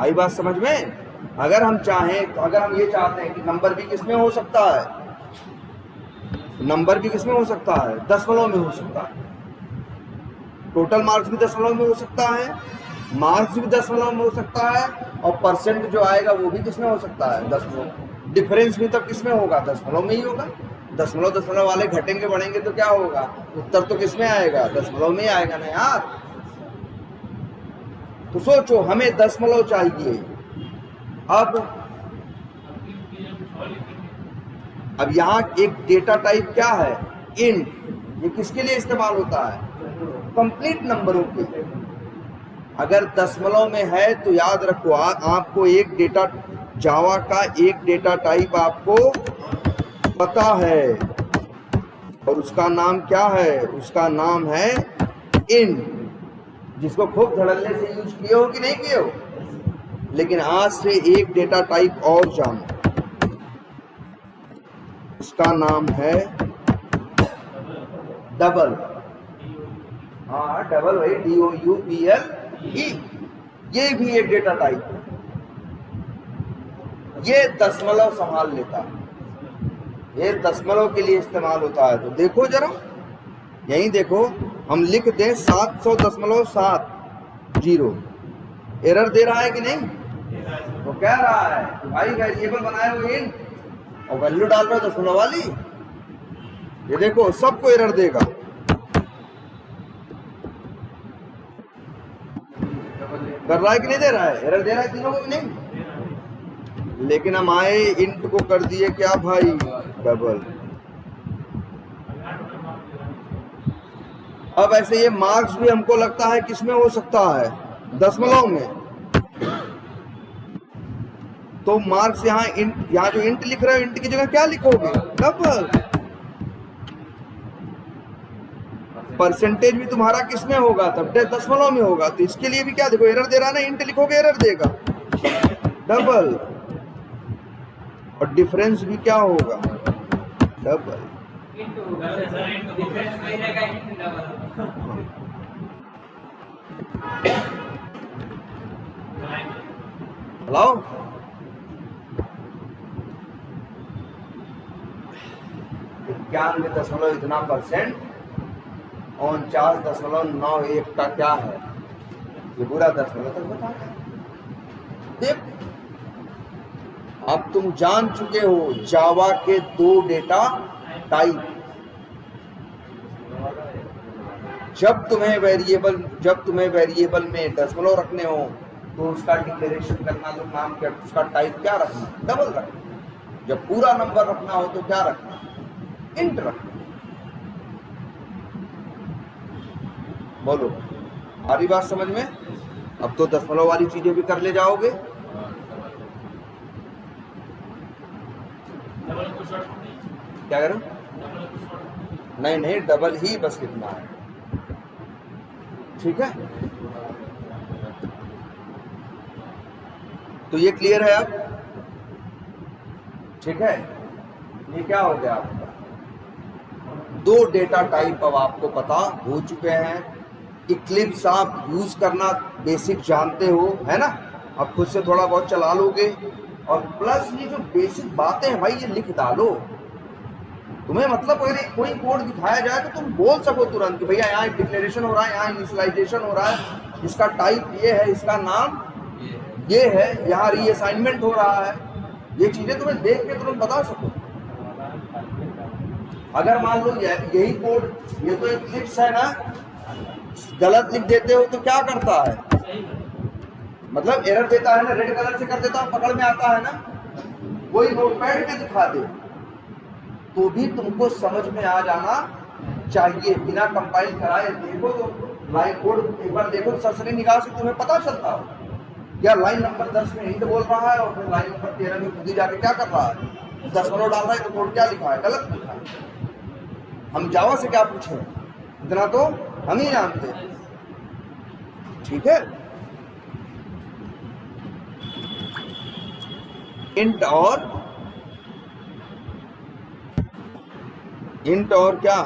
Speaker 1: आई बात समझ में। अगर हम चाहें, अगर हम ये चाहते हैं कि नंबर भी किसमें हो सकता है, नंबर भी किसमें हो सकता है, दशमलव में हो सकता है। टोटल मार्क्स भी दशमलव में हो सकता है, मार्क्स भी दशमलव में हो सकता है, और परसेंट जो आएगा वो भी किसमें हो सकता है, दशमलव। डिफरेंस भी तब किसमें होगा, दशमलव में ही होगा। दशमलव दशमलव वाले घटेंगे बढ़ेंगे तो क्या होगा, उत्तर तो किसमें आएगा, दशमलव में ही आएगा ना यार। तो सोचो हमें दशमलव चाहिए। अब यहाँ एक डेटा टाइप क्या है, इंट। ये किसके लिए इस्तेमाल होता है, कंप्लीट नंबरों के लिए। अगर दशमलव में है तो याद रखो आपको एक डेटा, जावा का एक डेटा टाइप आपको पता है, और उसका नाम क्या है, उसका नाम है इंट, जिसको खूब धड़ल्ले से यूज किए हो कि नहीं किए हो। लेकिन आज से एक डेटा टाइप और जानो, उसका नाम है डबल। हाँ डबल भाई, DOUBLE। ये भी एक डेटा टाइप है, ये दशमलव संभाल लेता है, ये दशमलव के लिए इस्तेमाल होता है। तो देखो जरा, यहीं देखो, हम लिख दें 700.70, एरर दे रहा है कि नहीं, तो कह रहा है भाई वेरिएबल बनाए हुए इंट और वैल्यू डाल रहे हो दशमलव वाली। ये देखो सबको एरर देगा। कर रहा है कि नहीं दे रहा है, एरर दे रहा है तीनों को भी नहीं। लेकिन हम आए इंट को कर दिए क्या भाई, डबल। अब ऐसे ये मार्क्स भी हमको लगता है किसमें हो सकता है, दशमलव में। तो मार्क्स यहाँ इंट, यहाँ जो इंट लिख रहे हो इंट की जगह क्या लिखोगे, डबल। परसेंटेज भी तुम्हारा किसमें होगा, तब दशमलव में होगा। तो इसके लिए भी क्या, देखो एरर दे रहा है ना, इंट लिखोगे एरर देगा, डबल। और डिफरेंस भी क्या होगा, डबल। हेलो, 91 इतना परसेंट 49.91 का क्या है, ये पूरा दशमलव तक बता। देख अब तुम जान चुके हो जावा के 2 डेटा टाइप। जब तुम्हें वेरिएबल में दशमलव रखने हो तो उसका डिक्लेरेशन करना, तो नाम क्या, उसका टाइप क्या रखना, डबल रखना। जब पूरा नंबर रखना हो तो क्या रखना, इंट रखना। बोलो, आ रही बात समझ में? अब तो दशमलव वाली चीजें भी कर ले जाओगे। क्या करो? नहीं, डबल ही बस लिखना है, ठीक है? तो ये क्लियर है अब, ठीक है? ये क्या हो गया आपका, 2 डेटा टाइप अब आपको पता हो चुके हैं। इक्लिप्स आप यूज करना बेसिक जानते हो, है ना? अब खुद से थोड़ा बहुत चला लोगे, और प्लस ये जो बेसिक बातें हैं भाई, ये लिख डालो। तुम्हें मतलब अगर कोई कोड दिखाया जाए तो तुम बोल सको तुरंत कि भैया यहाँ डिक्लेरेशन हो रहा है, यहाँ इनिशियलाइजेशन हो रहा है, इसका टाइप ये है, इसका नाम ये है, यहाँ रीअसाइनमेंट हो रहा है। ये चीजें तुम्हें देख के तुरंत बता सको। अगर मान लो यही कोड, ये तो इक्लिप्स है ना, गलत लिख देते हो तो क्या करता है, मतलब एरर देता है ना, रेड कलर से कर देता हूं, पकड़ में आता है ना। कोई नोटपैड पे दिखा दे तो भी तुमको समझ में आ जाना चाहिए, बिना कंपाइल कराए। देखो तो लाइन कोड एक बार देखो, ससरी निगाह से तुम्हें पता चलता हो या लाइन नंबर 10 में हिंट बोल रहा है और फिर लाइन नंबर 13 में खुद ही जाके क्या कर रहा है, दशमलव डाल रहा है, तो कोड क्या लिखा है, गलत लिखा है। हम जावा से क्या पूछे, इतना तो हम ही जानते हैं, ठीक है? इंट और क्या,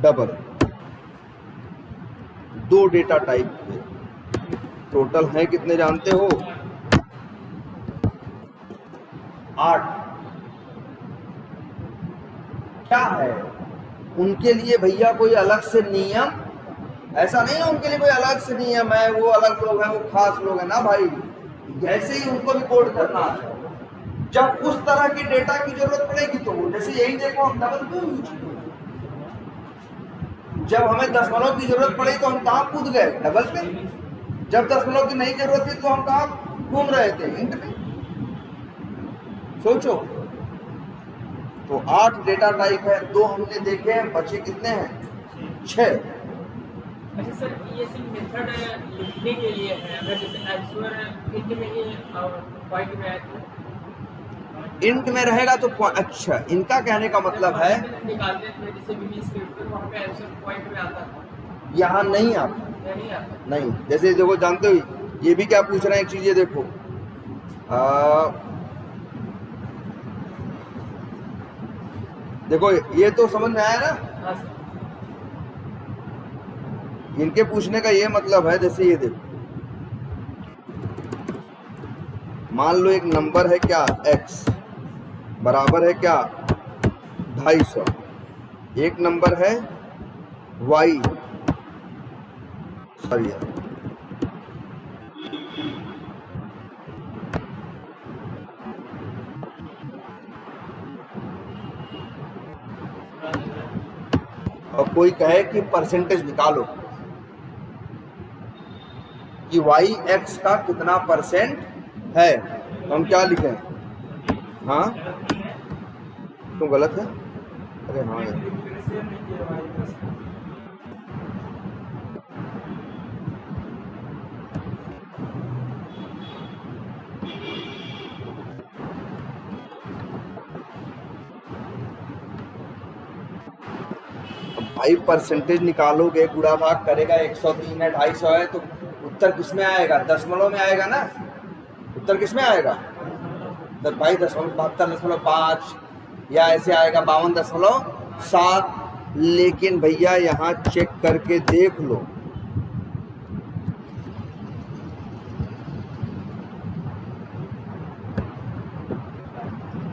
Speaker 1: डबल, 2 डेटा टाइप के टोटल है कितने जानते हो, 8। क्या है उनके लिए भैया कोई अलग से नियम, ऐसा नहीं है उनके लिए कोई अलग से नियम है, वो अलग लोग हैं, वो खास लोग हैं ना भाई। जैसे ही उनको भी कोड करना है, जब उस तरह की डेटा की जरूरत पड़ेगी तो वो, जैसे यही देखो हम डबल क्यों यूज किए, जब हमें दशमलव की जरूरत पड़ी तो हम कहाँ कूद गए, डबल पे। जब दशमलव की नहीं जरूरत थी तो हम कहाँ घूम रहे थे, इंट पे। सोचो, तो 8 डेटा टाइप है, 2 हमने देखे हैं, बचे कितने हैं, 6।
Speaker 4: अच्छा सर, ये सिर्फ मेथड लिखने के लिए है, अगर जैसे एल्सवेयर इंट में ही और पॉइंट में है तो
Speaker 1: इंट में रहेगा तो अच्छा, इनका कहने का मतलब है
Speaker 4: निकालते थे जैसे VB स्क्रिप्ट में, वहाँ पे एल्सवेयर पॉइंट में आता था,
Speaker 1: यहाँ नहीं आता,
Speaker 4: नहीं आता।
Speaker 1: नहीं। जैसे देखो, जानते हो ये भी क्या पूछ रहे हैं, एक चीज ये देखो, देखो ये तो समझ में आया ना,
Speaker 4: हाँ सर।
Speaker 1: इनके पूछने का ये मतलब है, जैसे ये देखो, मान लो एक नंबर है क्या, x बराबर है क्या, 250, एक नंबर है y, सॉरी यार, और कोई कहे कि परसेंटेज निकालो कि y x का कितना परसेंट है, तो हम क्या लिखें, हाँ क्यों गलत है, अरे हाँ यार, भाई परसेंटेज निकालोगे, गुणा भाग करेगा, 103 है, 250 है, तो उत्तर किस में आएगा, दशमलव में आएगा ना। उत्तर किस में आएगा, भाई 72.5 या ऐसे आएगा 52.7। लेकिन भैया यहाँ चेक करके देख लो,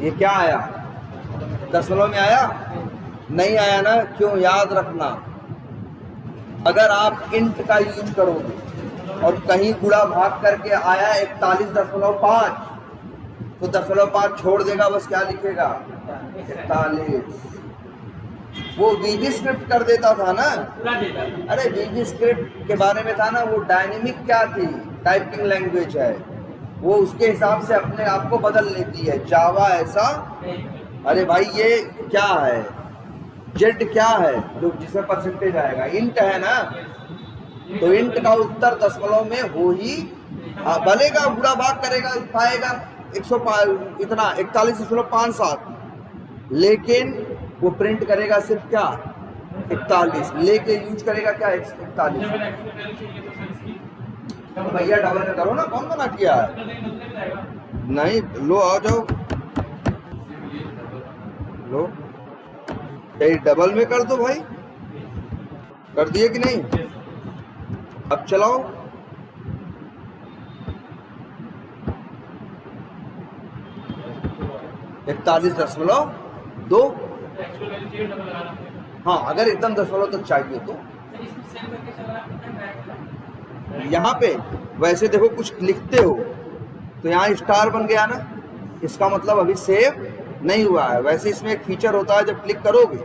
Speaker 1: ये क्या आया, दशमलव में आया, नहीं आया ना। क्यों, याद रखना, अगर आप इंट का यूज करोगे और कहीं गुणा भाग करके आया 41.5, तो 10.5 छोड़ देगा, बस क्या लिखेगा 41। वो वीबी स्क्रिप्ट कर देता था ना,
Speaker 4: पूरा डेटा।
Speaker 1: अरे वीबी स्क्रिप्ट के बारे में था ना, वो डायनेमिक क्या थी, टाइपिंग लैंग्वेज है, वो उसके हिसाब से अपने आप को बदल लेती है। जावा ऐसा, अरे भाई ये क्या है, जेड क्या है जो जिसमें परसेंटेज आएगा, इंट है ना, तो इंट का उत्तर दशमलव में हो ही बनेगा, बुरा भाग करेगा, पाएगा 105 इतना 41.57, लेकिन वो प्रिंट करेगा सिर्फ क्या 41, लेके यूज करेगा क्या 41।
Speaker 4: जब एक्चुअल वैल्यू चाहिए तो सर इसकी
Speaker 1: तो भैया डबल में करो ना, कौन मना किया है?
Speaker 4: जाएगा।
Speaker 1: नहीं लो आ जाओ, लो यही डबल में कर दो भाई, कर दिए कि नहीं? अब चलाओ, इकतालीस दशमलव 2।
Speaker 4: एक्चुअल वैल्यू चाहिए डबल लगाना पड़ेगा।
Speaker 1: हाँ अगर एकदम दशमलव तक चाहिए तो
Speaker 4: सर इसको सेव करके चला बैक।
Speaker 1: यहाँ पे वैसे देखो कुछ लिखते हो तो यहाँ स्टार बन गया ना, इसका मतलब अभी सेव नहीं हुआ है। वैसे इसमें एक फीचर होता है, जब क्लिक करोगे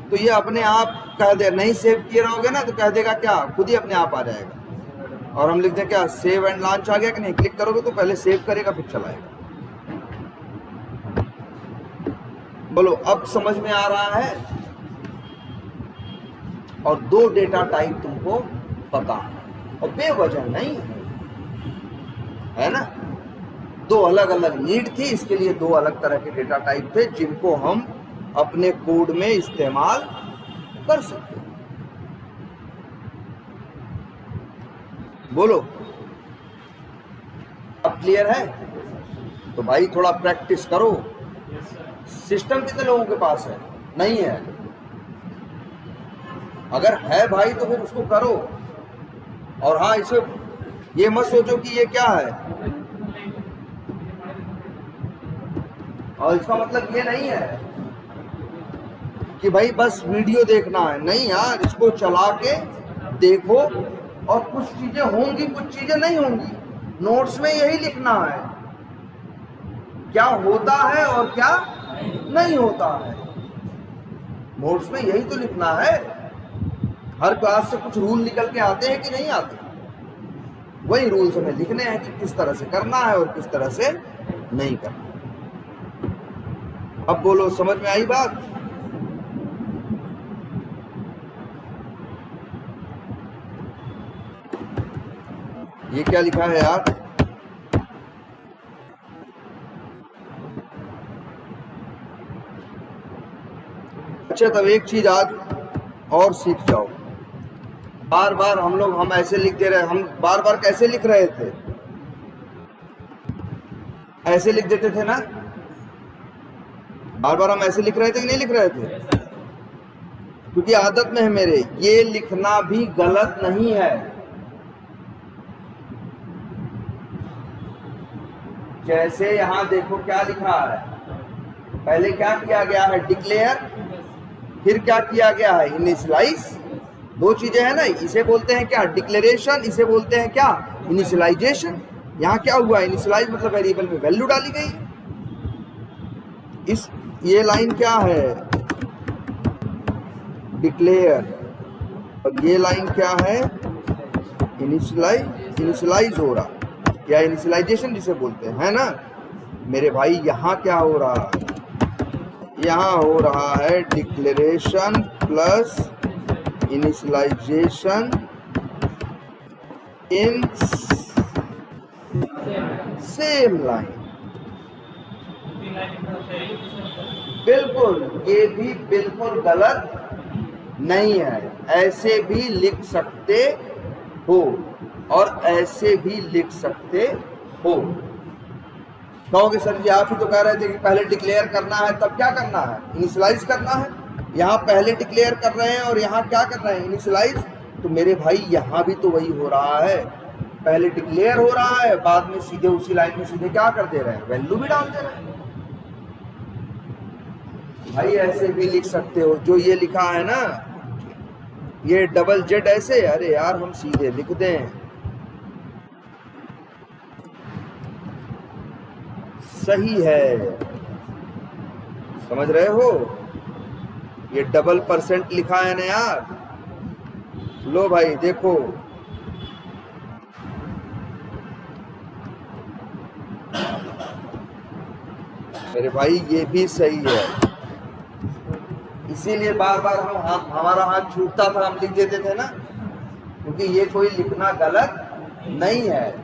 Speaker 1: तो ये अपने आप कह दे, नहीं सेव किए रहोगे ना तो कह देगा क्या, खुद ही अपने आप आ जाएगा। और हम लिख दें क्या, सेव एंड लॉन्च आ गया कि नहीं, क्लिक करोगे तो पहले सेव करेगा फिर चलाएगा। बोलो अब समझ में आ रहा है? और 2 डेटा टाइप तुमको पता है और बेवजह नहीं है ना, 2 अलग अलग नीड थी, इसके लिए 2 अलग तरह के डेटा टाइप थे जिनको हम अपने कोड में इस्तेमाल कर सकते हैं। बोलो अब क्लियर है? तो भाई थोड़ा प्रैक्टिस करो। सिस्टम कितने लोगों के पास है? नहीं है। अगर है भाई तो फिर उसको करो। और हाँ, इसे ये मत सोचो कि ये क्या है, और इसका मतलब ये नहीं है कि भाई बस वीडियो देखना है, नहीं यार, इसको चला के देखो और कुछ चीजें होंगी कुछ चीजें नहीं होंगी। नोट्स में यही लिखना है क्या होता है और क्या नहीं होता है, नोट्स में यही तो लिखना है। हर क्लास से कुछ रूल निकल के आते हैं कि नहीं आते, वही रूल्स हमें लिखने हैं कि किस तरह से करना है और किस तरह से नहीं करना। अब बोलो समझ में आई बात? ये क्या लिखा है यार? अच्छा तब एक चीज आज और सीख जाओ। बार बार हम ऐसे लिख दे रहे, हम बार बार कैसे लिख रहे थे? ऐसे लिख देते थे ना, बार बार हम ऐसे लिख रहे थे कि नहीं लिख रहे थे? क्योंकि आदत में है मेरे, ये लिखना भी गलत नहीं है। जैसे यहां देखो क्या लिखा है, पहले क्या किया गया है, डिक्लेयर, फिर क्या किया गया है, इनिशियलाइज। 2 चीजें हैं ना, इसे बोलते हैं क्या, डिक्लेरेशन, इसे बोलते हैं क्या, इनिशियलाइजेशन। यहाँ क्या हुआ, इनिशियलाइज मतलब वेरिएबल में वैल्यू डाली गई। इस ये लाइन क्या है, डिक्लेयर, और ये लाइन क्या है, इनिशियलाइज हो रहा या इनिशियलाइजेशन जिसे बोलते हैं, है ना मेरे भाई। यहाँ क्या हो रहा है, यहाँ हो रहा है declaration plus initialization in same line. बिल्कुल, ये भी बिल्कुल गलत नहीं है, ऐसे भी लिख सकते हो और ऐसे भी लिख सकते हो। कहोगे सर जी आप ही तो कह रहे थे कि पहले डिक्लेयर करना है तब क्या करना है, इनिशियलाइज करना है। यहाँ पहले डिक्लेयर कर रहे हैं और यहाँ क्या कर रहे हैं, इनिशियलाइज। तो मेरे भाई यहाँ भी तो वही हो रहा है, पहले डिक्लेयर हो रहा है, बाद में सीधे उसी लाइन में सीधे क्या कर दे रहे हैं, वैल्यू भी डाल दे रहे हैं। भाई ऐसे भी लिख सकते हो, जो ये लिखा है ना, ये डबल जेड ऐसे, अरे यार हम सीधे लिख दें सही है। समझ रहे हो? ये डबल % लिखा है ना यार। लो भाई देखो, मेरे भाई ये भी सही है। इसीलिए बार बार हमारा हाथ छूटता था, हम लिख देते थे ना, क्योंकि ये कोई लिखना गलत नहीं है।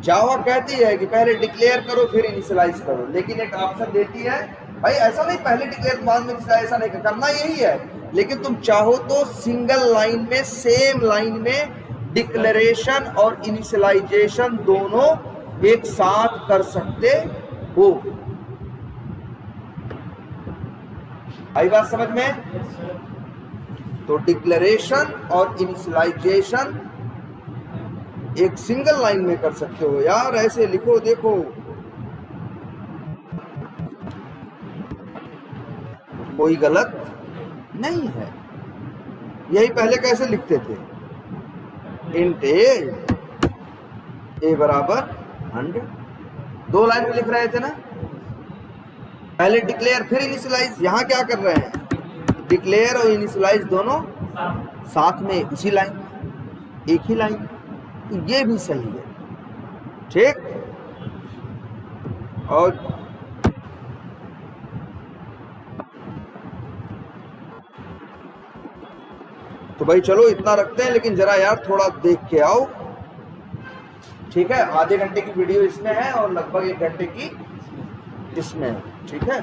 Speaker 1: जावा कहती है कि पहले डिक्लेयर करो फिर इनिशियलाइज करो, लेकिन एक ऑप्शन देती है भाई ऐसा नहीं पहले डिक्लेयर बाद में इनिशियलाइज, ऐसा नहीं करना, यही है। लेकिन तुम चाहो तो सिंगल लाइन में, सेम लाइन में डिक्लेरेशन और इनिशियलाइजेशन दोनों एक साथ कर सकते हो। आई बात समझ में? तो डिक्लेरेशन और इनिशियलाइजेशन एक सिंगल लाइन में कर सकते हो यार। ऐसे लिखो, देखो कोई गलत नहीं है। यही पहले कैसे लिखते थे? इंट ए बराबर 100, 2 लाइन में लिख रहे थे ना। पहले डिक्लेयर फिर इनिशियलाइज। यहाँ क्या कर रहे हैं? डिक्लेयर और इनिशियलाइज दोनों साथ में उसी लाइन में, एक ही लाइन। तो ये भी सही है, ठीक। और तो भाई चलो इतना रखते हैं, लेकिन जरा यार थोड़ा देख के आओ, ठीक है। आधे घंटे की वीडियो इसमें है और लगभग 1 घंटे की इसमें है, ठीक है।